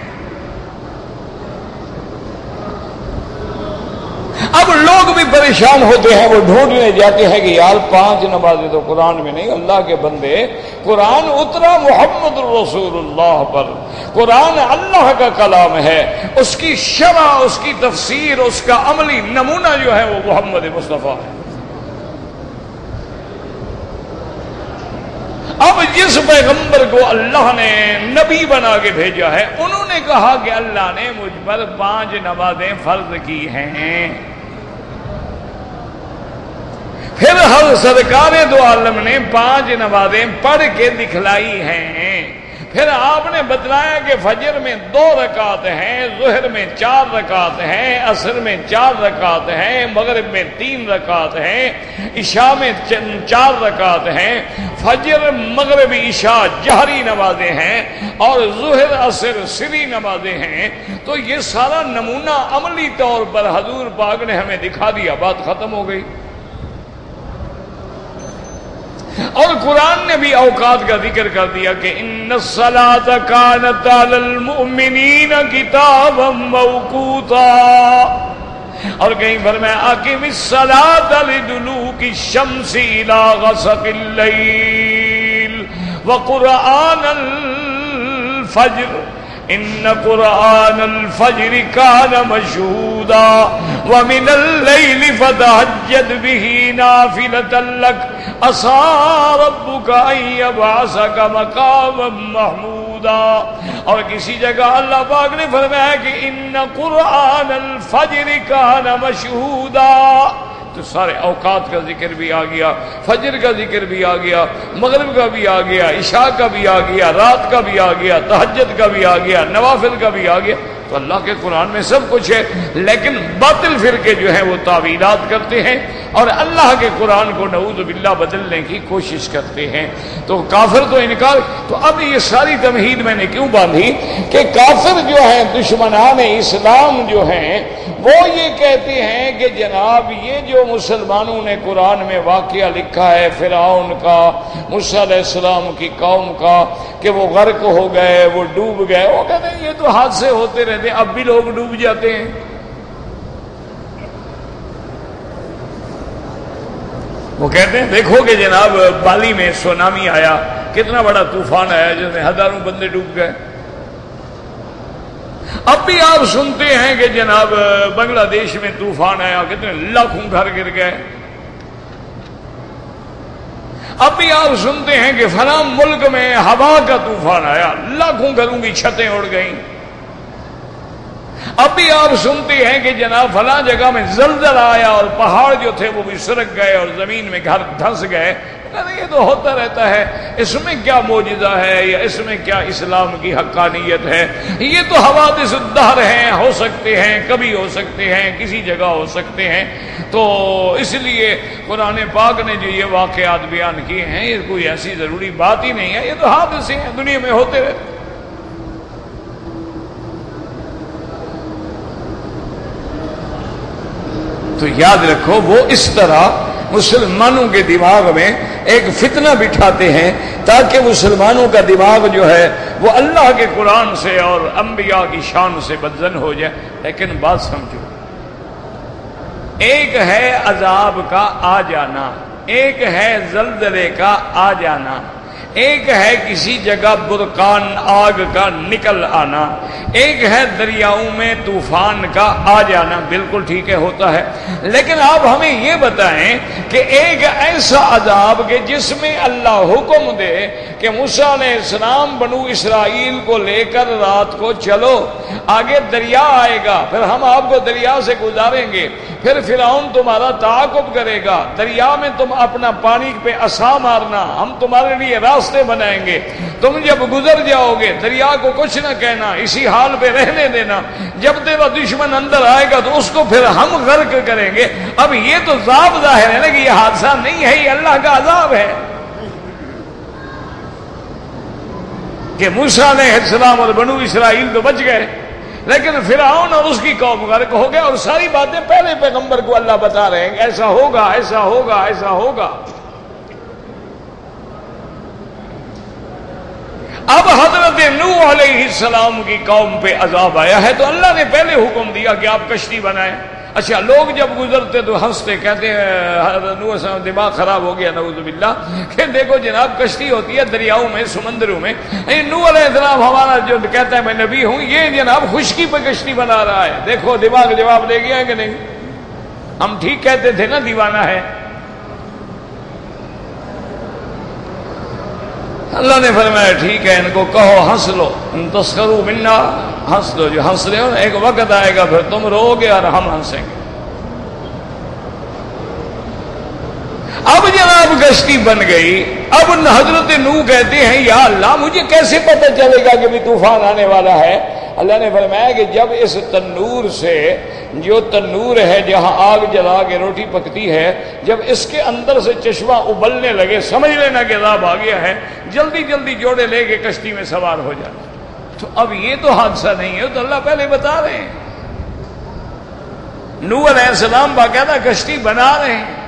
اب لوگ بھی پریشان ہوتے ہیں, وہ ڈھونڈنے جاتے ہیں کہ یار 5 نمازیں تو قرآن میں نہیں. اللہ کے بندے, قرآن اترا محمد رسول اللہ پر, قرآن اللہ کا کلام ہے, اس کی شرح, اس کی تفسیر, اس کا عملی نمونہ جو ہے وہ محمد مصطفیٰ ہے. اب جس پیغمبر کو اللہ نے نبی بنا کے بھیجا ہے, انہوں نے کہا کہ اللہ نے مجھ پر 5 نمازیں فرض کی ہیں. پھر ہر سرکار دو عالم نے 5 نمازیں پڑھ کے دکھلائی ہیں. پھر آپ نے بتلایا کہ فجر میں 2 رکعت ہیں, ظہر میں 4 رکعت ہیں, عصر میں 4 رکعت ہیں, مغرب میں 3 رکعت ہیں, عشاء میں 4 رکعت ہیں. فجر, مغرب, عشاء جہری نمازیں ہیں, اور ظہر, عصر سری نمازیں ہیں. تو یہ سارا نمونہ عملی طور پر حضور پاک نے ہمیں دکھا دیا, بات ختم ہو گئی. اور قرآن نے بھی اوقات کا ذکر کر دیا کہ ان الصلاۃ کانت علی المؤمنین کتابا موقوتا, اور کہیں فرمایا اقم الصلاۃ لدلوک الشمس الی غسق اللیل وقرآن الفجر ان قرآن الفجر کان مشہودا ومن اللیل فتہجد بہ نافلۃ لک عسیٰ ربک ان یبعثک مقاما محمودا. اور کسی جگہ اللہ پاک نے فرمایا کہ ان قرآن الفجر کان مشہودا. تو سارے اوقات کا ذکر بھی آ گیا, فجر کا ذکر بھی آ گیا, مغرب کا بھی آ گیا, عشاء کا بھی آ گیا, رات کا بھی آ گیا, تہجد کا بھی آ گیا, نوافل کا بھی آ گیا. تو اللہ کے قرآن میں سب کچھ ہے، لیکن باطل فرقے جو ہیں وہ تعویلات کرتے ہیں اور اللہ کے قرآن کو نعوذ باللہ بدلنے کی کوشش کرتے ہیں۔ تو کافر تو انکار، تو اب یہ ساری تمہید میں نے کیوں باندھی کہ کافر جو ہیں دشمنان اسلام جو ہیں وہ یہ کہتے ہیں کہ جناب یہ جو مسلمانوں نے قرآن میں واقعہ لکھا ہے فرعون کا، موسیٰ علیہ السلام کی قوم کا، کہ وہ غرق ہو گئے، وہ ڈوب گئے، وہ کہتے ہیں یہ تو حادثے ہوتے رہتے ہیں، اب بھی لوگ ڈوب جاتے ہیں۔ وہ کہتے ہیں دیکھو کہ جناب بالی میں سونامی آیا، کتنا بڑا طوفان آیا جس میں ہزاروں بندے ڈوب گئے۔ اب بھی آپ سنتے ہیں کہ جناب بنگلہ دیش میں طوفان آیا، کتنے لاکھوں گھر گر گئے۔ اب بھی آپ سنتے ہیں کہ فلاں ملک میں ہوا کا طوفان آیا، لاکھوں گھروں کی چھتیں اڑ گئیں۔ اب بھی آپ سنتے ہیں کہ جناب فلاں جگہ میں زلزلہ آیا اور پہاڑ جو تھے وہ بھی سرک گئے اور زمین میں گھر دھنس گئے۔ یہ تو ہوتا رہتا ہے، اس میں کیا معجزہ ہے یا اس میں کیا اسلام کی حقانیت ہے؟ یہ تو حوادث الدہر ہیں، ہو سکتے ہیں، کبھی ہو سکتے ہیں، کسی جگہ ہو سکتے ہیں۔ تو اس لیے قرآن پاک نے جو یہ واقعات بیان کیے ہیں یہ کوئی ایسی ضروری بات ہی نہیں ہے، یہ تو حادثے ہیں، دنیا میں ہوتے رہتے ہیں۔ تو یاد رکھو وہ اس طرح مسلمانوں کے دماغ میں ایک فتنہ بٹھاتے ہیں تاکہ مسلمانوں کا دماغ جو ہے وہ اللہ کے قرآن سے اور انبیاء کی شان سے بدزن ہو جائے۔ لیکن بات سمجھو، ایک ہے عذاب کا آ جانا، ایک ہے زلزلے کا آ جانا، ایک ہے کسی جگہ برقان آگ کا نکل آنا، ایک ہے دریاؤں میں طوفان کا آ جانا، بالکل ٹھیک ہے ہوتا ہے۔ لیکن آپ ہمیں یہ بتائیں کہ ایک ایسا عذاب کہ جس میں اللہ حکم دے کہ موسیٰ علیہ السلام بنو اسرائیل کو لے کر رات کو چلو، آگے دریا آئے گا، پھر ہم آپ کو دریا سے گزاریں گے، پھر فرعون تمہارا تعاقب کرے گا، دریا میں تم اپنا پانی پہ عصا مارنا، ہم تمہارے لیے راستے بنائیں گے، تم جب گزر جاؤ گے دریا کو کچھ نہ کہنا، اسی حال پہ رہنے دینا، جب تیرا دشمن اندر آئے گا تو اس کو پھر ہم غرق کریں گے۔ اب یہ تو عذاب ظاہر ہے نا کہ یہ حادثہ نہیں ہے، یہ اللہ کا عذاب ہے کہ موسیٰ علیہ السلام اور بنو اسرائیل تو بچ گئے، لیکن فرعون اور اس کی قوم غرق ہو گئے، اور ساری باتیں پہلے پیغمبر کو اللہ بتا رہے ہیں ایسا ہوگا، ایسا ہوگا، ایسا ہوگا۔ اب حضرت نوح علیہ السلام کی قوم پہ عذاب آیا ہے تو اللہ نے پہلے حکم دیا کہ آپ کشتی بنائیں۔ اچھا، لوگ جب گزرتے تو ہنستے، کہتے ہیں حضرت نوح صاحب دماغ خراب ہو گیا نعوذ باللہ، کہ دیکھو جناب کشتی ہوتی ہے دریاؤں میں، سمندروں میں، نوح علیہ السلام ہمارا جو کہتا ہے میں نبی ہوں، یہ جناب خشکی پہ کشتی بنا رہا ہے، دیکھو دماغ جواب دے گیا ہے کہ نہیں؟ ہم ٹھیک کہتے تھے نا دیوانہ ہے۔ اللہ نے فرمایا ٹھیک ہے، ان کو کہو ہنس لو، ان تسخروا منا، ہنس لو، جو ہنس رہے ہو نا، ایک وقت آئے گا پھر تم رو گے اور ہم ہنسیں گے۔ اب جناب کشتی بن گئی، اب حضرت نوح کہتے ہیں یا اللہ مجھے کیسے پتہ چلے گا کہ بھی طوفان آنے والا ہے؟ اللہ نے فرمایا کہ جب اس تنور سے، جو تنور ہے جہاں آگ جلا کے روٹی پکتی ہے، جب اس کے اندر سے چشمہ ابلنے لگے، سمجھ لینا کہ عذاب آ گیا ہے، جلدی جلدی جوڑے لے کے کشتی میں سوار ہو جانا۔ تو اب یہ تو حادثہ نہیں ہے، تو اللہ پہلے بتا رہے ہیں۔ نوح علیہ السلام باقاعدہ کشتی بنا رہے ہیں،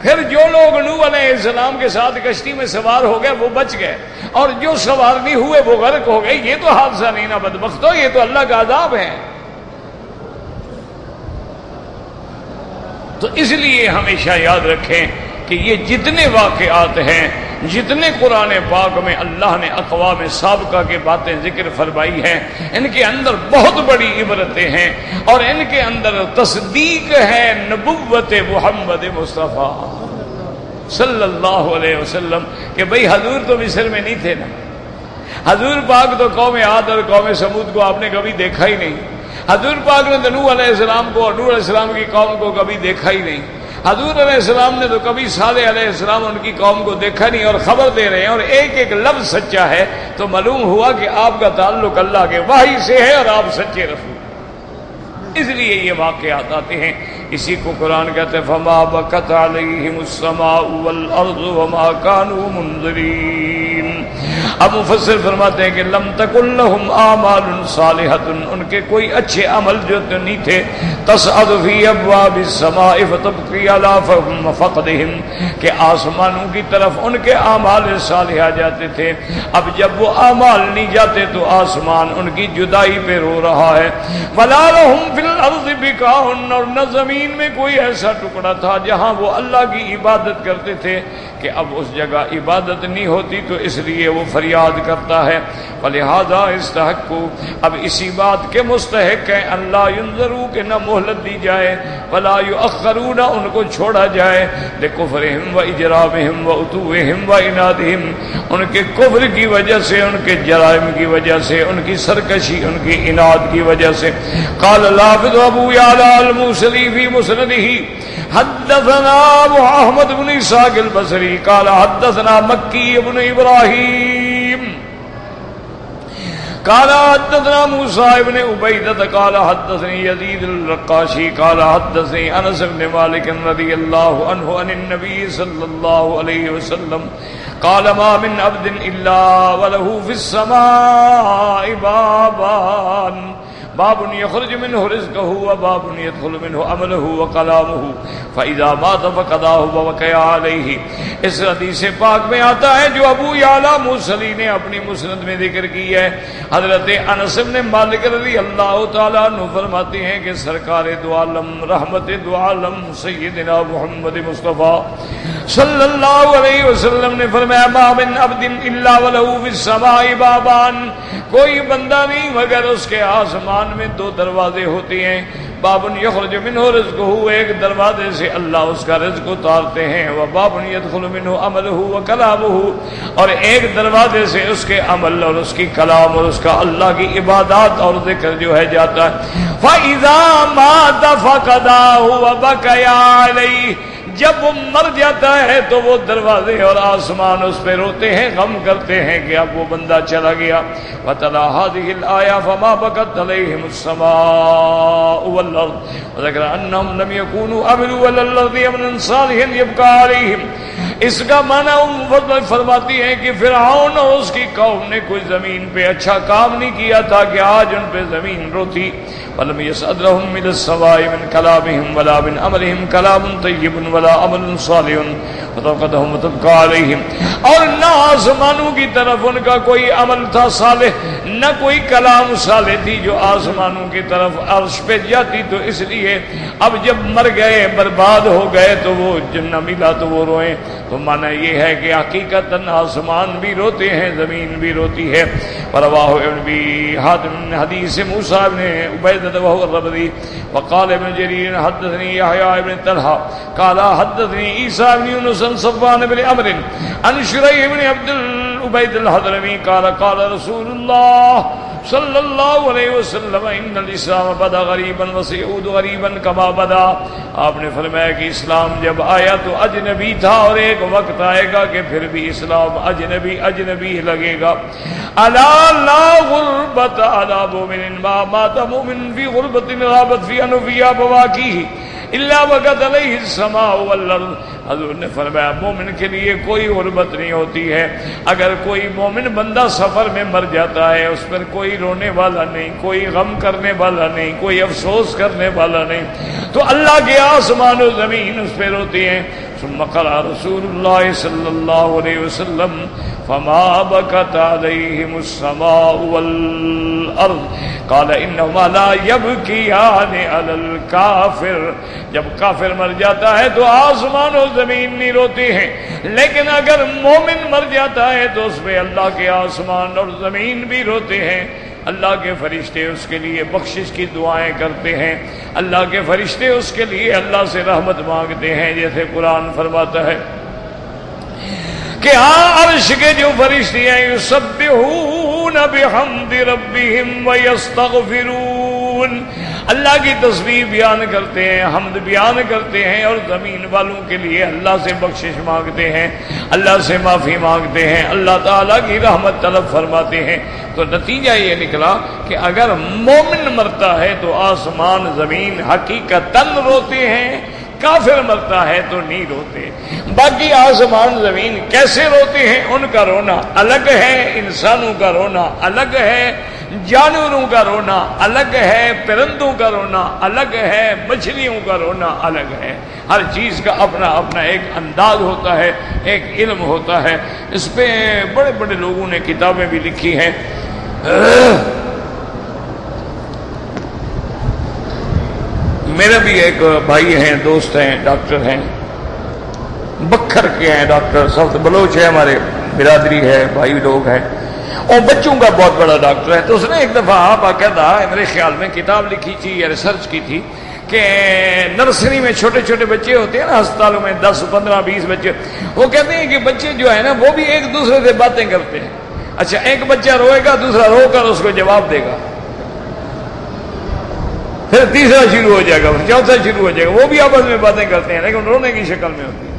پھر جو لوگ نوح علیہ السلام کے ساتھ کشتی میں سوار ہو گئے وہ بچ گئے، اور جو سوار نہیں ہوئے وہ غرق ہو گئے۔ یہ تو حادثہ نہیں نا بدبختو، یہ تو اللہ کا عذاب ہے۔ تو اس لیے ہمیشہ یاد رکھیں کہ یہ جتنے واقعات ہیں، جتنے قرآن پاک میں اللہ نے اقوام سابقہ کے باتیں ذکر فرمائی ہیں، ان کے اندر بہت بڑی عبرتیں ہیں، اور ان کے اندر تصدیق ہے نبوت محمد مصطفیٰ صلی اللہ علیہ وسلم کہ بھئی حضور تو مصر میں نہیں تھے نا، حضور پاک تو قوم عاد اور قوم سمود کو آپ نے کبھی دیکھا ہی نہیں، حضور پاک نے نوح علیہ السلام کو اور نوح علیہ السلام کی قوم کو کبھی دیکھا ہی نہیں، حضور علیہ السلام نے تو کبھی صالح علیہ السلام ان کی قوم کو دیکھا نہیں اور خبر دے رہے ہیں، اور ایک ایک لفظ سچا ہے، تو معلوم ہوا کہ آپ کا تعلق اللہ کے وحی سے ہے اور آپ سچے رسول، اس لیے یہ واقعات آتے ہیں۔ اسی کو قرآن کہتے ہیں فما بکت علیہم السماء والارض وما كانوا منذرین۔ اب مفسر فرماتے ہیں کہ لم تکن لهم اعمال صالحۃ، ان کے کوئی اچھے عمل جو نہیں تھے، تصعد فی ابواب السماء فتبقی علی فقدہم، کہ آسمانوں کی طرف ان کے اعمال صالحہ جاتے تھے، اب جب وہ اعمال نہیں جاتے تو آسمان ان کی جدائی پہ رو رہا ہے۔ ولا لهم فی الارض بقاع، اور نہ زمین میں کوئی ایسا ٹکڑا تھا جہاں وہ اللہ کی عبادت کرتے تھے کہ اب اس جگہ عبادت نہیں ہوتی، تو اس لیے وہ فریاد کرتا ہے۔ فلہذا استحقوا، اب اسی بات کے مستحق ہیں اللہ ینظروا، کہ نہ مہلت دی جائے، ولا یؤخرون، ان کو چھوڑا جائے، لکفرہم و اجرامہم و عتوہم و عنادہم، ان کے کفر کی وجہ سے، ان کے جرائم کی وجہ سے، ان کی سرکشی، ان کی عناد کی وجہ سے۔ قال الحافظ ابو یعلا الموصلی فی مسندہ حدثنا ابو احمد بن اسحاق البصری قال حدثنا مکی بن ابراہیم قال حدثنا موسى بن عبيدة قال حدثني يزيد الرقاشي قال حدثني انس بن مالك رضي الله عنه عن النبي صلى الله عليه وسلم قال ما من عبد الا وله في السماء بابان، باب يخرج منه رزقه وباب يدخل منه عمله وكلامه فاذا مات فقضاه وبكى عليه۔ اس حدیث پاک میں آتا ہے جو ابو یعلا موصلی نے اپنی مسند میں ذکر کی ہے، حضرت انس بن مالک رضی اللہ تعالیٰ عنہ فرماتے ہیں کہ سرکار دو عالم رحمت دو عالم سیدنا محمد مصطفیٰ صلی اللہ علیہ وسلم نے فرمایا ما من عبد الا وله في السماء بابان، کوئی بندہ نہیں مگر اس کے آسمان میں دو دروازے ہوتے ہیں، باب یخرج منہ رزقہ، ایک دروازے سے اللہ اس کا رزق اتارتے ہیں، و باب یدخل منہ عملہ و کلامہ، اور ایک دروازے سے اس کے عمل اور اس کی کلام اور اس کا اللہ کی عبادات اور ذکر جو ہے جاتا ہے۔ فَإِذَا مَاتَ فَقَضَاهُ وَبَكَيَ عَلَيْهِ، جب وہ مر جاتا ہے تو وہ دروازے اور آسمان اس پہ روتے ہیں، غم کرتے ہیں کہ اب وہ بندہ چلا گیا۔ وَتَلَا هَذِهِ الْآيَةَ فَمَا بَكَتْ عَلَيْهِمُ السَّمَاءُ وَالْأَرْضُ وَذَكَرَ أَنَّهُمْ لَمْ يَكُونُوا عَمِلُوا عَلَى الْأَرْضِ عَمَلًا صَالِحًا يَبْقَى عَلَيْهِمْ۔ اس کا معنی فرماتی ہیں کہ فرعون اور اس کی قوم نے کوئی زمین پہ اچھا کام نہیں کیا تھا کہ آج ان پہ زمین روتی۔ وَلَمْ يَسْعَدْ لَهُم مِّنَ السَّمَاءِ مِنْ كَلَامِهِمْ وَلَا مِنْ عَمَلِهِمْ كَلَامٌ طَيِّبٌ وَلَا عَمَلٌ صَالِحٌ فَتَوْقَدَهُمْ وَتَبْقَى عَلَيْهِمْ، اور نہ آسمانوں کی طرف ان کا کوئی عمل تھا صالح، نہ کوئی کلام صالح تھی جو آسمانوں کی طرف عرش پہ جاتی، تو اس لیے اب جب مر گئے برباد ہو گئے تو وہ نہ ملا تو وہ روئیں۔ تو معنی یہ ہے کہ حقیقتاً آسمان بھی روتے ہیں، زمین بھی روتی ہے۔ رواہ ابن ابی حاتم حدیث موسیٰ بن عبیدہ وهو الربذی وقال ابن جریر حدثنی یحییٰ بن طلحہ قال حدثنی عیسیٰ بن یونس عن صفوان بن عمرو عن شریح بن عبد عبید الحضرمی قال قال رسول اللہ صلی اللہ علیہ وسلم ان الاسلام بدا غریبا وسیعود غریبا کما بدا۔ آپ نے فرمایا کہ اسلام جب آیا تو اجنبی تھا، اور ایک وقت آئے گا کہ پھر بھی اسلام اجنبی اجنبی لگے گا۔ الا لا غربت علی مؤمن ما مات مؤمن فی غربت غابت فی انفیا بواکیہ الا وقت علیہ السماء والارض۔ حضور نے فرمایا مومن کے لیے کوئی غربت نہیں ہوتی ہے، اگر کوئی مومن بندہ سفر میں مر جاتا ہے اس پر کوئی رونے والا نہیں، کوئی غم کرنے والا نہیں، کوئی افسوس کرنے والا نہیں، تو اللہ کے آسمان و زمین اس پہ روتے ہیں۔ ثم قرأ رسول اللہ صلی اللہ علیہ وسلم فما بكت عليهم السماء والارض قال انهما لا يبكيان على الكافر، جب کافر مر جاتا ہے تو آسمان و زمین نہیں روتے ہیں، لیکن اگر مومن مر جاتا ہے تو اس پہ اللہ کے آسمان اور زمین بھی روتے ہیں۔ اللہ کے فرشتے اس کے لیے بخشش کی دعائیں کرتے ہیں، اللہ کے فرشتے اس کے لیے اللہ سے رحمت مانگتے ہیں، جیسے قرآن فرماتا ہے کہ ہاں عرش کے جو فرشتے ہیں یسبحون بحمد ربہم ویستغفرون یستغفرون، اللہ کی تسبیح بیان کرتے ہیں، حمد بیان کرتے ہیں، اور زمین والوں کے لیے اللہ سے بخشش مانگتے ہیں، اللہ سے معافی مانگتے ہیں، اللہ تعالیٰ کی رحمت طلب فرماتے ہیں۔ تو نتیجہ یہ نکلا کہ اگر مومن مرتا ہے تو آسمان زمین حقیقتاً روتے ہیں، کافر مرتا ہے تو نہیں روتے۔ باقی آسمان زمین کیسے روتے ہیں ان کا رونا الگ ہے، انسانوں کا رونا الگ ہے، جانوروں کا رونا الگ ہے، پرندوں کا رونا الگ ہے، مچھلیوں کا رونا الگ ہے۔ ہر چیز کا اپنا اپنا ایک انداز ہوتا ہے، ایک علم ہوتا ہے۔ اس پہ بڑے بڑے لوگوں نے کتابیں بھی لکھی ہیں۔ میرا بھی ایک بھائی ہیں، دوست ہیں، ڈاکٹر ہیں، بکھر کے ہیں ڈاکٹر، سخت بلوچ ہے، ہمارے برادری ہے، بھائی لوگ ہیں، اور بچوں کا بہت بڑا ڈاکٹر ہے۔ تو اس نے ایک دفعہ باقاعدہ میرے خیال میں کتاب لکھی تھی یا ریسرچ کی تھی کہ نرسری میں چھوٹے چھوٹے بچے ہوتے ہیں نا، ہسپتالوں میں 10 15 20 بچے، وہ کہتے ہیں کہ بچے جو ہے نا وہ بھی ایک دوسرے سے باتیں کرتے ہیں۔ اچھا، ایک بچہ روئے گا، دوسرا رو کر اس کو جواب دے گا، پھر تیسرا شروع ہو جائے گا، پھر چوتھا شروع ہو جائے گا، وہ بھی آپس میں باتیں کرتے ہیں لیکن رونے کی شکل میں ہوتی ہے۔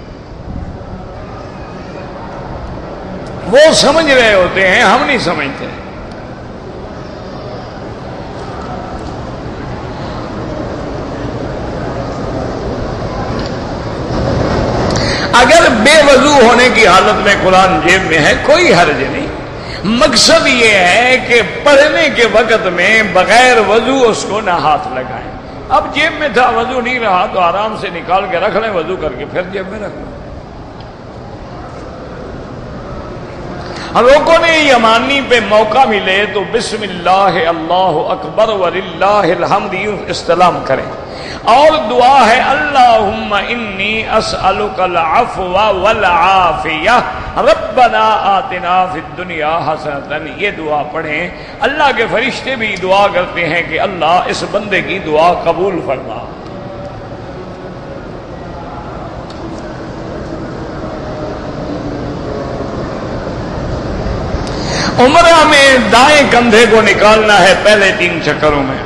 وہ سمجھ رہے ہوتے ہیں، ہم نہیں سمجھتے۔ اگر بے وضو ہونے کی حالت میں قرآن جیب میں ہے کوئی حرج نہیں، مقصد یہ ہے کہ پڑھنے کے وقت میں بغیر وضو اس کو نہ ہاتھ لگائیں۔ اب جیب میں تھا، وضو نہیں رہا تو آرام سے نکال کے رکھ لیں، وضو کر کے پھر جیب میں رکھ لیں۔ لوگوں نے یمانی پہ موقع ملے تو بسم اللہ اللہ اکبر وللہ الحمد استلام کریں، اور دعا ہے اللہم انی اسألک العفو والعافیہ ربنا آتنا فی الدنیا حسنۃ، یہ دعا پڑھیں۔ اللہ کے فرشتے بھی دعا کرتے ہیں کہ اللہ اس بندے کی دعا قبول فرما۔ عمرہ میں دائیں کندھے کو نکالنا ہے پہلے 3 چکروں میں۔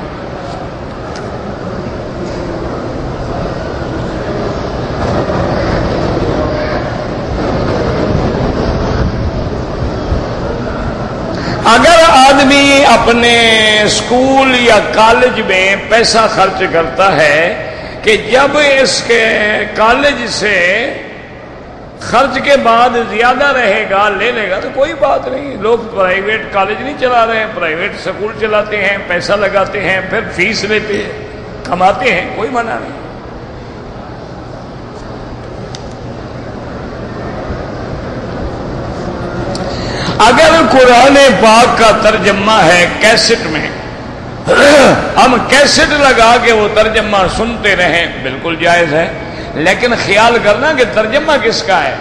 اگر آدمی اپنے اسکول یا کالج میں پیسہ خرچ کرتا ہے کہ جب اس کے کالج سے خرچ کے بعد زیادہ رہے گا لے لے گا تو کوئی بات نہیں۔ لوگ پرائیویٹ کالج نہیں چلا رہے ہیں، پرائیویٹ سکول چلاتے ہیں، پیسہ لگاتے ہیں، پھر فیس لیتے ہیں، کماتے ہیں، کوئی منع نہیں۔ اگر قرآن پاک کا ترجمہ ہے کیسٹ میں، ہم کیسٹ لگا کے وہ ترجمہ سنتے رہیں، بالکل جائز ہے، لیکن خیال کرنا کہ ترجمہ کس کا ہے،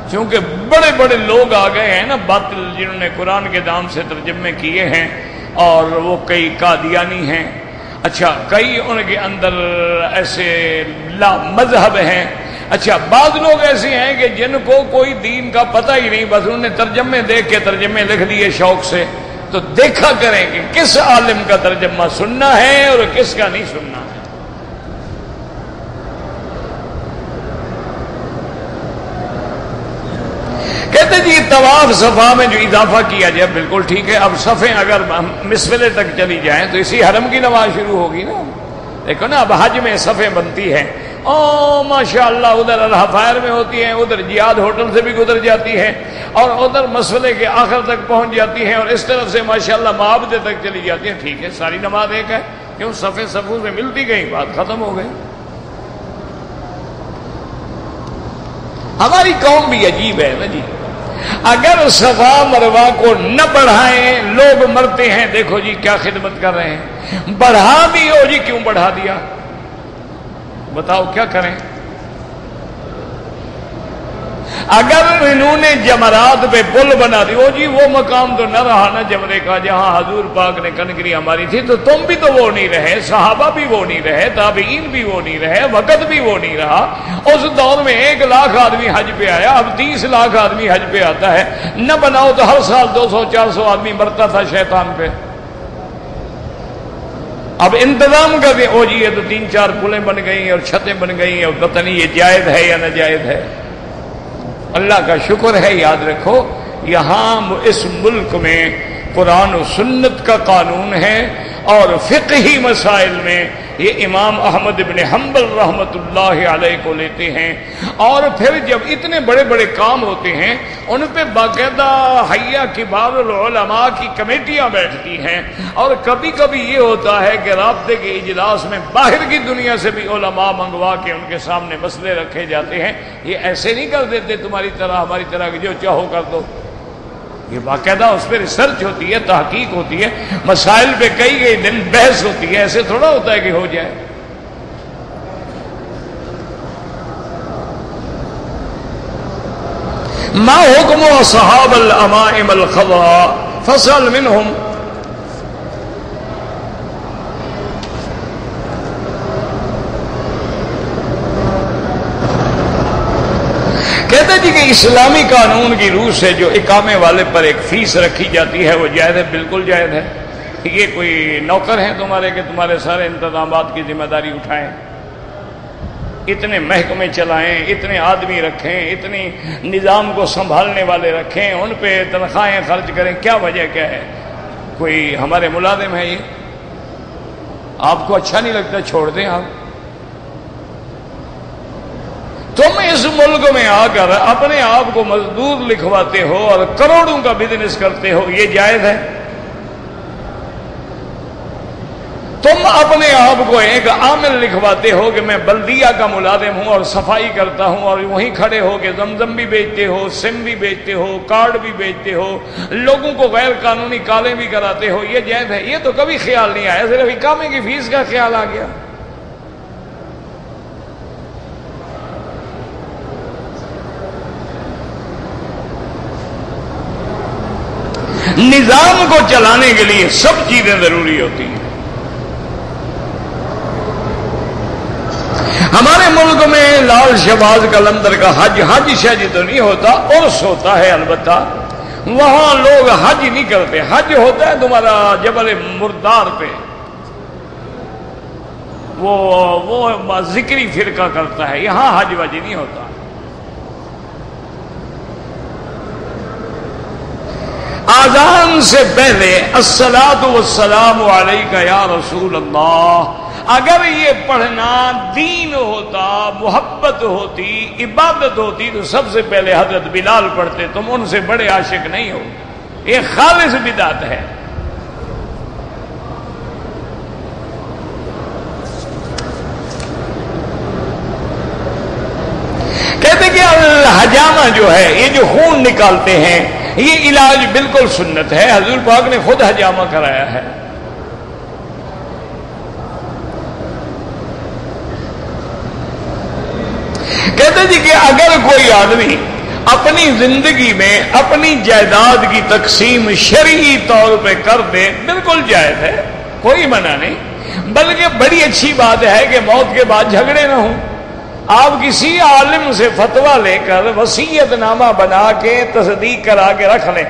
کیونکہ بڑے بڑے لوگ آ گئے ہیں نا باطل، جنہوں نے قرآن کے نام سے ترجمے کیے ہیں، اور وہ کئی قادیانی ہیں، اچھا کئی ان کے اندر ایسے لا مذہب ہیں، اچھا بعض لوگ ایسے ہیں کہ جن کو کوئی دین کا پتہ ہی نہیں، بس انہوں نے ترجمے دیکھ کے ترجمے لکھ دیے شوق سے۔ تو دیکھا کریں کہ کس عالم کا ترجمہ سننا ہے اور کس کا نہیں سننا ہے۔ کہتے جی طواف صفا میں جو اضافہ کیا جائے بالکل ٹھیک ہے، اب صفیں اگر مسفلے تک چلی جائیں تو اسی حرم کی نماز شروع ہوگی نا۔ دیکھو نا اب حج میں صفیں بنتی ہیں، او ماشاءاللہ ادھر الحفائر میں ہوتی ہیں، ادھر جہاد ہوٹل سے بھی گزر جاتی ہیں، اور ادھر مسئلے کے آخر تک پہنچ جاتی ہیں، اور اس طرف سے ماشاءاللہ معابدے تک چلی جاتی ہیں۔ ٹھیک ہے، ساری نماز ایک ہے، کیوں صفیں صفوں سے ملتی گئی، بات ختم ہو گئی۔ ہماری قوم بھی عجیب ہے نا جی، اگر صفا مروہ کو نہ بڑھائیں لوگ مرتے ہیں، دیکھو جی کیا خدمت کر رہے ہیں، بڑھا بھی ہو جی کیوں بڑھا دیا، بتاؤ کیا کریں۔ اگر انہوں نے جمرات پہ پل بنا دی، وہ جی وہ مقام تو نہ رہا نا جمرے کا جہاں حضور پاک نے کنکری ہماری تھی، تو تم بھی تو وہ نہیں رہے، صحابہ بھی وہ نہیں رہے، تابعین بھی وہ نہیں رہے، وقت بھی وہ نہیں رہا۔ اس دور میں 1 لاکھ آدمی حج پہ آیا، اب 30 لاکھ آدمی حج پہ آتا ہے، نہ بناؤ تو ہر سال 200 400 آدمی مرتا تھا شیطان پہ۔ اب انتظام کر دیں، او جی یہ تو 3-4 پلیں بن گئی اور چھتیں بن گئی اور پتہ نہیں یہ جائز ہے یا ناجائز ہے۔ اللہ کا شکر ہے، یاد رکھو یہاں اس ملک میں قرآن و سنت کا قانون ہے، اور فقہی مسائل میں یہ امام احمد بن حنبل رحمت اللہ علیہ کو لیتے ہیں، اور پھر جب اتنے بڑے بڑے کام ہوتے ہیں ان پہ باقاعدہ حیہ کبار العلماء کی کمیٹیاں بیٹھتی ہیں، اور کبھی کبھی یہ ہوتا ہے کہ رابطے کے اجلاس میں باہر کی دنیا سے بھی علماء منگوا کے ان کے سامنے مسئلے رکھے جاتے ہیں۔ یہ ایسے نہیں کر دیتے تمہاری طرح ہماری طرح کہ جو چاہو کر دو، یہ باقاعدہ اس پہ ریسرچ ہوتی ہے، تحقیق ہوتی ہے، مسائل پہ کئی دن بحث ہوتی ہے، ایسے تھوڑا ہوتا ہے کہ ہو جائے۔ ما حکم اصحاب الامائم الخضراء فصل منہم، کہتے جی کہ اسلامی قانون کی روح سے جو اقامے والے پر ایک فیس رکھی جاتی ہے وہ جائز ہے، بالکل جائز ہے۔ یہ کوئی نوکر ہیں تمہارے کہ تمہارے سارے انتظامات کی ذمہ داری اٹھائیں، اتنے محکمے چلائیں، اتنے آدمی رکھیں، اتنی نظام کو سنبھالنے والے رکھیں، ان پہ تنخواہیں خرچ کریں، کیا وجہ کیا ہے؟ کوئی ہمارے ملازم ہے یہ؟ آپ کو اچھا نہیں لگتا چھوڑ دیں آپ۔ تم اس ملک میں آ کر اپنے آپ کو مزدور لکھواتے ہو اور کروڑوں کا بزنس کرتے ہو، یہ جائز ہے؟ تم اپنے آپ کو ایک عامل لکھواتے ہو کہ میں بلدیہ کا ملازم ہوں اور صفائی کرتا ہوں، اور وہیں کھڑے ہو کے زمزم بھی بیچتے ہو، سم بھی بیچتے ہو، کارڈ بھی بیچتے ہو، لوگوں کو غیر قانونی کالیں بھی کراتے ہو، یہ جائز ہے؟ یہ تو کبھی خیال نہیں آیا، صرف اقامے کی فیس کا خیال آ گیا۔ نظام کو چلانے کے لیے سب چیزیں ضروری ہوتی ہیں۔ ہمارے ملک میں لال شہباز قلندر کا حج شج تو نہیں ہوتا، عرس ہوتا ہے، البتہ وہاں لوگ حج نہیں کرتے۔ حج ہوتا ہے تمہارا جبل مردار پہ، وہ ذکری فرقہ کرتا ہے، یہاں حج وج نہیں ہوتا۔ آذان سے پہلے الصلاۃ والسلام علیک یا رسول اللہ، اگر یہ پڑھنا دین ہوتا، محبت ہوتی، عبادت ہوتی تو سب سے پہلے حضرت بلال پڑھتے، تم ان سے بڑے عاشق نہیں ہو، یہ خالص بدعت ہے۔ کہتے کہ الحجامہ جو ہے، یہ جو خون نکالتے ہیں، یہ علاج بالکل سنت ہے، حضور پاک نے خود حجامہ کرایا ہے۔ کہتے جی کہ اگر کوئی آدمی اپنی زندگی میں اپنی جائیداد کی تقسیم شرعی طور پہ کر دے، بالکل جائز ہے، کوئی منع نہیں، بلکہ بڑی اچھی بات ہے کہ موت کے بعد جھگڑے نہ ہوں۔ آپ کسی عالم سے فتویٰ لے کر وصیت نامہ بنا کے تصدیق کرا کے رکھ لیں،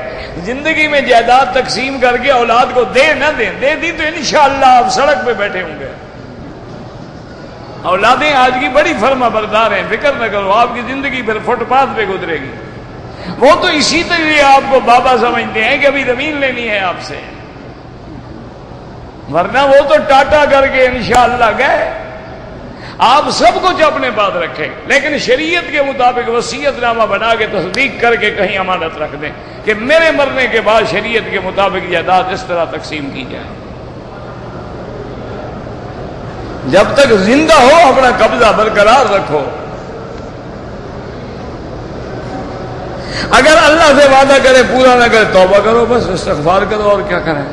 زندگی میں جائیداد تقسیم کر کے اولاد کو دے نہ دیں، دے دی تو انشاءاللہ آپ سڑک پہ بیٹھے ہوں گے۔ اولادیں آج کی بڑی فرما بردار ہیں، فکر نہ کرو، آپ کی زندگی پھر فٹ پاتھ پہ گزرے گی۔ وہ تو اسی طرح آپ کو بابا سمجھتے ہیں کہ ابھی زمین لینی ہے آپ سے، ورنہ وہ تو ٹاٹا کر کے انشاءاللہ گئے۔ آپ سب کچھ اپنے پاس رکھیں، لیکن شریعت کے مطابق وصیت نامہ بنا کے تصدیق کر کے کہیں امانت رکھ دیں کہ میرے مرنے کے بعد شریعت کے مطابق جائیداد اس طرح تقسیم کی جائے۔ جب تک زندہ ہو اپنا قبضہ برقرار رکھو۔ اگر اللہ سے وعدہ کرے پورا نہ کرے توبہ کرو، بس استغفار کرو، اور کیا کریں۔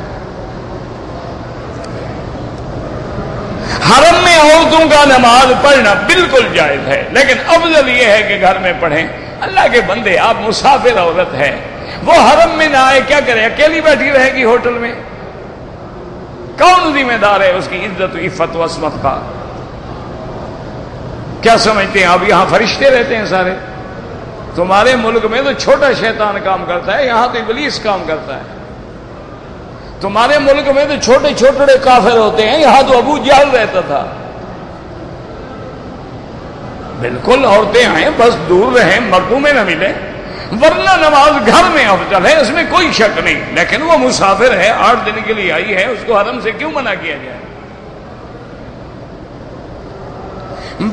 حرم میں عورتوں کا نماز پڑھنا بالکل جائز ہے، لیکن افضل یہ ہے کہ گھر میں پڑھیں۔ اللہ کے بندے، آپ مسافر عورت ہے، وہ حرم میں نہ آئے، کیا کرے؟ اکیلی بیٹھی رہے گی ہوٹل میں؟ کون ذمہ دار ہے اس کی عزت و عفت و عصمت کا؟ کیا سمجھتے ہیں آپ یہاں فرشتے رہتے ہیں سارے؟ تمہارے ملک میں تو چھوٹا شیطان کام کرتا ہے، یہاں تو ابلیس کام کرتا ہے۔ تمہارے ملک میں تو چھوٹے چھوٹے کافر ہوتے ہیں، یہاں تو ابو جہل رہتا تھا۔ بالکل عورتیں آئیں بس دور رہیں، مردوں میں نہ ملیں، ورنہ نماز گھر میں افضل ہے، اس میں کوئی شک نہیں۔ لیکن وہ مسافر ہے، 8 دن کے لیے آئی ہے، اس کو حرم سے کیوں منع کیا جائے؟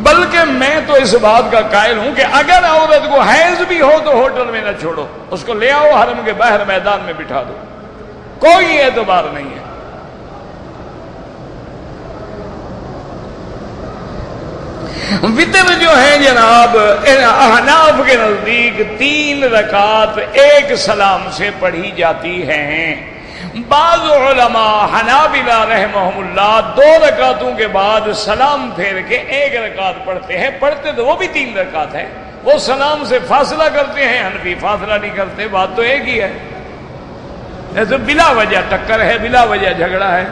بلکہ میں تو اس بات کا قائل ہوں کہ اگر عورت کو حیض بھی ہو تو ہوٹل میں نہ چھوڑو، اس کو لے آؤ حرم کے باہر میدان میں بٹھا دو، کوئی اعتبار نہیں ہے۔ وتر جو ہے جناب احناف کے نزدیک 3 رکعت ایک سلام سے پڑھی جاتی ہیں۔ بعض علماء حنابلہ رحمہم اللہ 2 رکعتوں کے بعد سلام پھیر کے 1 رکعت پڑھتے ہیں، پڑھتے تو وہ بھی 3 رکعت ہے، وہ سلام سے فاصلہ کرتے ہیں، حنفی فاصلہ نہیں کرتے، بات تو ایک ہی ہے۔ ایسے بلا وجہ ٹکر ہے، بلا وجہ جھگڑا ہے۔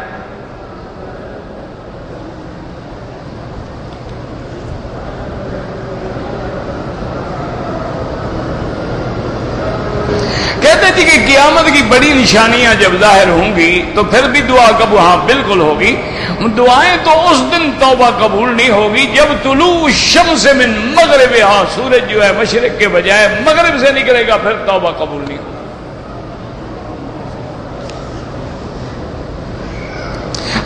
کہتے تھے کہ قیامت کی بڑی نشانیاں جب ظاہر ہوں گی تو پھر بھی دعا قبول، ہاں بالکل ہوگی، دعائیں تو اس دن توبہ قبول نہیں ہوگی جب طلوع الشمس من مغربہا، سورج جو ہے مشرق کے بجائے مغرب سے نکلے گا، پھر توبہ قبول نہیں ہوگی۔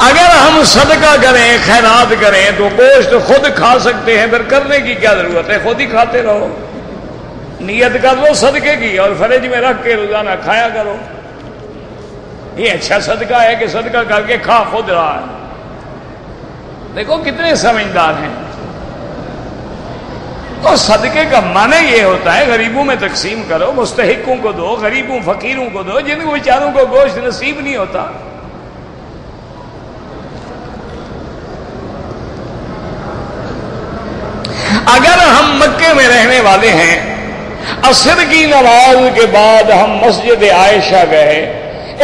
اگر ہم صدقہ کریں، خیرات کریں تو گوشت خود کھا سکتے ہیں، پھر کرنے کی کیا ضرورت ہے؟ خود ہی کھاتے رہو، نیت کر لو صدقے کی اور فریج میں رکھ کے روزانہ کھایا کرو۔ یہ اچھا صدقہ ہے کہ صدقہ کر کے کھا خود رہا ہے۔ دیکھو کتنے سمجھدار ہیں۔ اور صدقے کا معنی یہ ہوتا ہے غریبوں میں تقسیم کرو، مستحقوں کو دو، غریبوں فقیروں کو دو، جن کو بیچاروں کو گوشت نصیب نہیں ہوتا۔ اگر ہم مکے میں رہنے والے ہیں، عصر کی نماز کے بعد ہم مسجد عائشہ گئے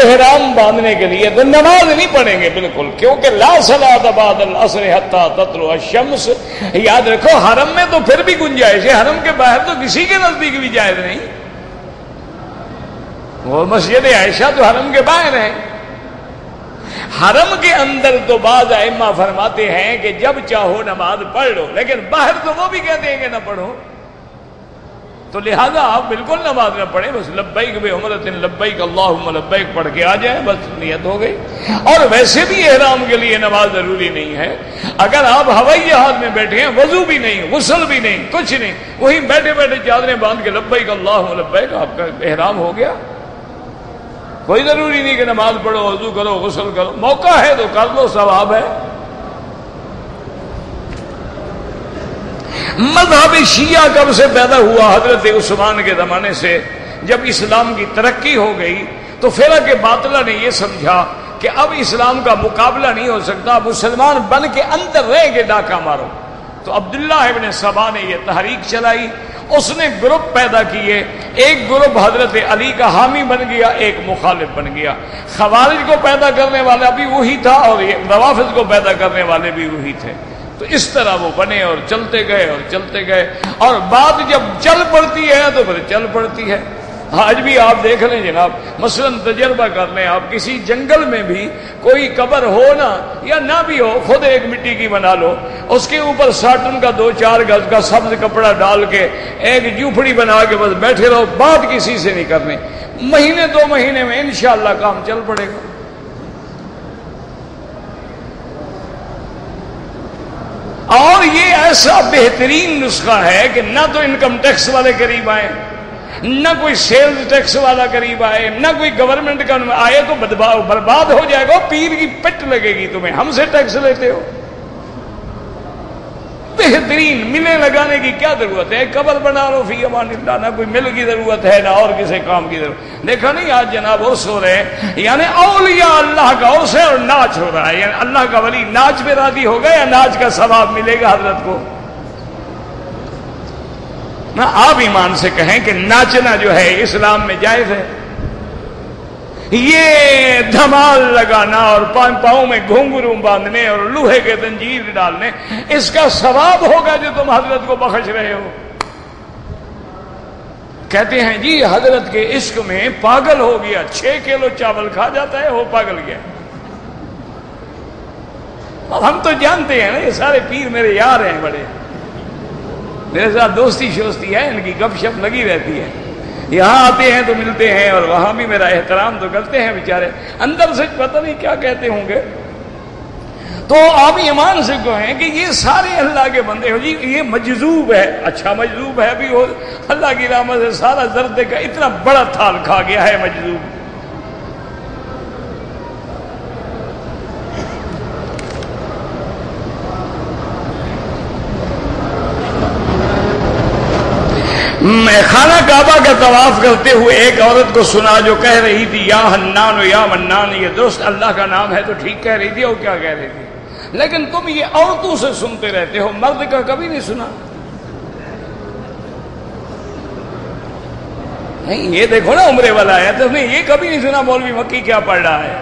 احرام باندھنے کے لیے، تو نماز نہیں پڑھیں گے بالکل، کیونکہ لا صلاۃ بعد العصر حتی تطلع الشمس۔ یاد رکھو حرم میں تو پھر بھی گنجائش ہے، حرم کے باہر تو کسی کے نزدیک بھی جائز نہیں، وہ مسجد عائشہ تو حرم کے باہر ہے۔ حرم کے اندر تو بعض ائمہ فرماتے ہیں کہ جب چاہو نماز پڑھ لو، لیکن باہر تو وہ بھی کہتے ہیں کہ نہ پڑھو، تو لہذا آپ بالکل نماز نہ پڑھیں، بس لبیک بعمرۃ لبیک اللہم لبیک پڑھ کے آ جائیں، بس نیت ہو گئی۔ اور ویسے بھی احرام کے لیے نماز ضروری نہیں ہے، اگر آپ ہوائی جہاز میں بیٹھے ہیں، وضو بھی نہیں، غسل بھی نہیں، کچھ نہیں، وہیں بیٹھے بیٹھے چادریں باندھ کے لبیک اللہم لبیک، آپ کا احرام ہو گیا۔ کوئی ضروری نہیں کہ نماز پڑھو، وضو کرو، غسل کرو، موقع ہے تو کر لو، ثواب ہے۔ مذہب شیعہ کب سے پیدا ہوا؟ حضرت عثمان کے زمانے سے۔ جب اسلام کی ترقی ہو گئی تو فرق باطلہ نے یہ سمجھا کہ اب اسلام کا مقابلہ نہیں ہو سکتا، مسلمان بن کے اندر رہ کے ڈاکہ مارو۔ تو عبداللہ ابن سبا نے یہ تحریک چلائی، اس نے گروپ پیدا کیے، ایک گروپ حضرت علی کا حامی بن گیا، ایک مخالف بن گیا۔ خوارج کو پیدا کرنے والا بھی وہی تھا اور روافض کو پیدا کرنے والے بھی وہی تھے۔ تو اس طرح وہ بنے اور چلتے گئے اور چلتے گئے، اور بات جب چل پڑتی ہے تو پھر چل پڑتی ہے۔ آج بھی آپ دیکھ لیں جناب، مثلا تجربہ کر لیں، آپ کسی جنگل میں بھی کوئی قبر ہو نا یا نہ بھی ہو، خود ایک مٹی کی بنا لو، اس کے اوپر ساٹن کا 2-4 گز کا سبز کپڑا ڈال کے ایک جھوپڑی بنا کے بس بیٹھے رہو، بات کسی سے نہیں کرنی، مہینے 2 مہینے میں انشاءاللہ کام چل پڑے گا۔ اور یہ ایسا بہترین نسخہ ہے کہ نہ تو انکم ٹیکس والے قریب آئے، نہ کوئی سیلز ٹیکس والا قریب آئے، نہ کوئی گورنمنٹ کا آئے تو برباد ہو جائے گا، پیر کی پٹ لگے گی تمہیں، ہم سے ٹیکس لیتے ہو۔ بہترین ملیں لگانے کی کیا ضرورت ہے؟ قبر بنا لو فی امان اللہ، نہ کوئی مل کی ضرورت ہے نہ اور کسی کام کی ضرورت۔ دیکھا نہیں آج جناب عرس ہو رہے ہیں، یعنی اولیاء اللہ کا عرس ہے اور ناچ ہو رہا ہے، یعنی اللہ کا ولی ناچ پہ راضی ہوگا یا ناچ کا ثواب ملے گا حضرت کو؟ نہ آپ ایمان سے کہیں کہ ناچنا جو ہے اسلام میں جائز ہے، یہ دھمال لگانا اور پاؤں میں گھنگرو باندھنے اور لوہے کے زنجیر ڈالنے، اس کا ثواب ہوگا جو تم حضرت کو بخش رہے ہو۔ کہتے ہیں جی حضرت کے عشق میں پاگل ہو گیا، 6 کلو چاول کھا جاتا ہے، وہ پاگل گیا۔ اب ہم تو جانتے ہیں نا، یہ سارے پیر میرے یار ہیں، بڑے میرے ساتھ دوستی شوستی ہے، ان کی گپ شپ لگی رہتی ہے، یہاں آتے ہیں تو ملتے ہیں اور وہاں بھی میرا احترام تو کرتے ہیں، بیچارے اندر سے پتہ نہیں کیا کہتے ہوں گے۔ تو آپ ایمان سے کہیں کہ یہ سارے اللہ کے بندے ہو جی، یہ مجذوب ہے، اچھا مجذوب ہے بھی ہو، اللہ کی رحمت سے سارا زردے کا اتنا بڑا تھال کھا گیا ہے مجذوب۔ میں خانہ کعبہ کا طواف کرتے ہوئے ایک عورت کو سنا جو کہہ رہی تھی یا حنان و یا منان، یہ درست اللہ کا نام ہے تو ٹھیک کہہ رہی تھی، اور کیا کہہ رہی تھی، لیکن تم یہ عورتوں سے سنتے رہتے ہو، مرد کا کبھی نہیں سنا؟ نہیں، یہ دیکھو نا عمرے والا ہے، تو نے یہ کبھی نہیں سنا مولوی مکی کیا پڑھ رہا ہے،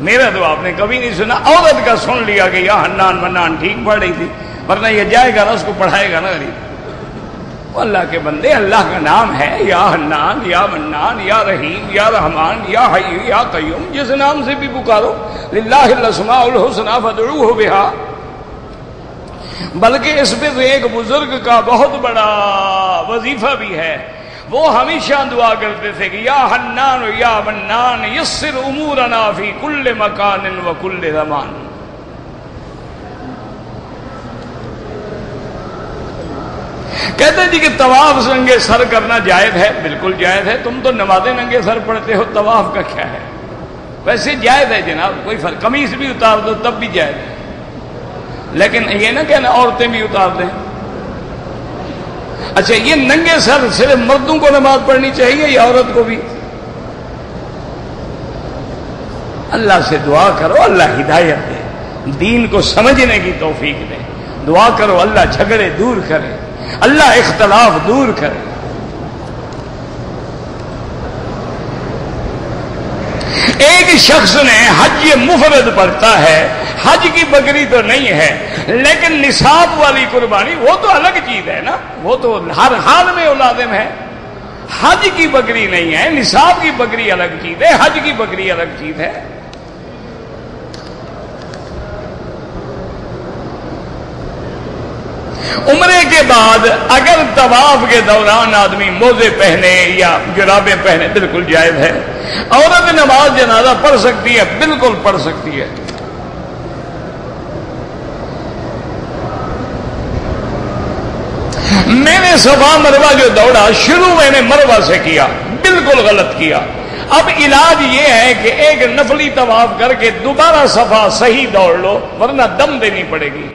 میرا تو آپ نے کبھی نہیں سنا، عورت کا سن لیا کہ یا حنان منان ٹھیک پڑھ رہی تھی، ورنہ یہ جائے گا نا اس کو پڑھائے گا نا غریب۔ اللہ کے بندے، اللہ کا نام ہے یا حنان یا منان یا رحیم یا رحمان یا حی یا قیوم، جس نام سے بھی پکارو، للہ الاسماء الحسنی فادعوہ بہا۔ بلکہ اس پہ تو ایک بزرگ کا بہت بڑا وظیفہ بھی ہے، وہ ہمیشہ دعا کرتے تھے کہ یا حنان یا منان یسر امورنا فی کل مکان و کل زمان۔ کہتے جی کہ طواف ننگے سر کرنا جائز ہے، بالکل جائز ہے، تم تو نمازیں ننگے سر پڑھتے ہو، طواف کا کیا ہے؟ ویسے جائز ہے جناب، کوئی فرق، قمیص بھی اتار دو تب بھی جائز ہے، لیکن یہ نہ کہنا عورتیں بھی اتار دیں۔ اچھا، یہ ننگے سر صرف مردوں کو نماز پڑھنی چاہیے یا عورت کو بھی؟ اللہ سے دعا کرو اللہ ہدایت دے، دین کو سمجھنے کی توفیق دے، دعا کرو اللہ جھگڑے دور کرے، اللہ اختلاف دور کرے۔ ایک شخص نے حج مفرد پڑھتا ہے، حج کی بکری تو نہیں ہے، لیکن نصاب والی قربانی وہ تو الگ چیز ہے نا، وہ تو ہر حال میں لازم ہے، حج کی بکری نہیں ہے، نصاب کی بکری الگ چیز ہے، حج کی بکری الگ چیز ہے۔ عمرے کے بعد اگر طواف کے دوران آدمی موزے پہنے یا جرابیں پہنے بالکل جائز ہے، عورت نماز جنازہ پڑھ سکتی ہے، بالکل پڑھ سکتی ہے۔ میں نے صفا مروہ جو دوڑا، شروع میں نے مروہ سے کیا، بالکل غلط کیا۔ اب علاج یہ ہے کہ ایک نفلی طواف کر کے دوبارہ صفا صحیح دوڑ لو، ورنہ دم دینی پڑے گی۔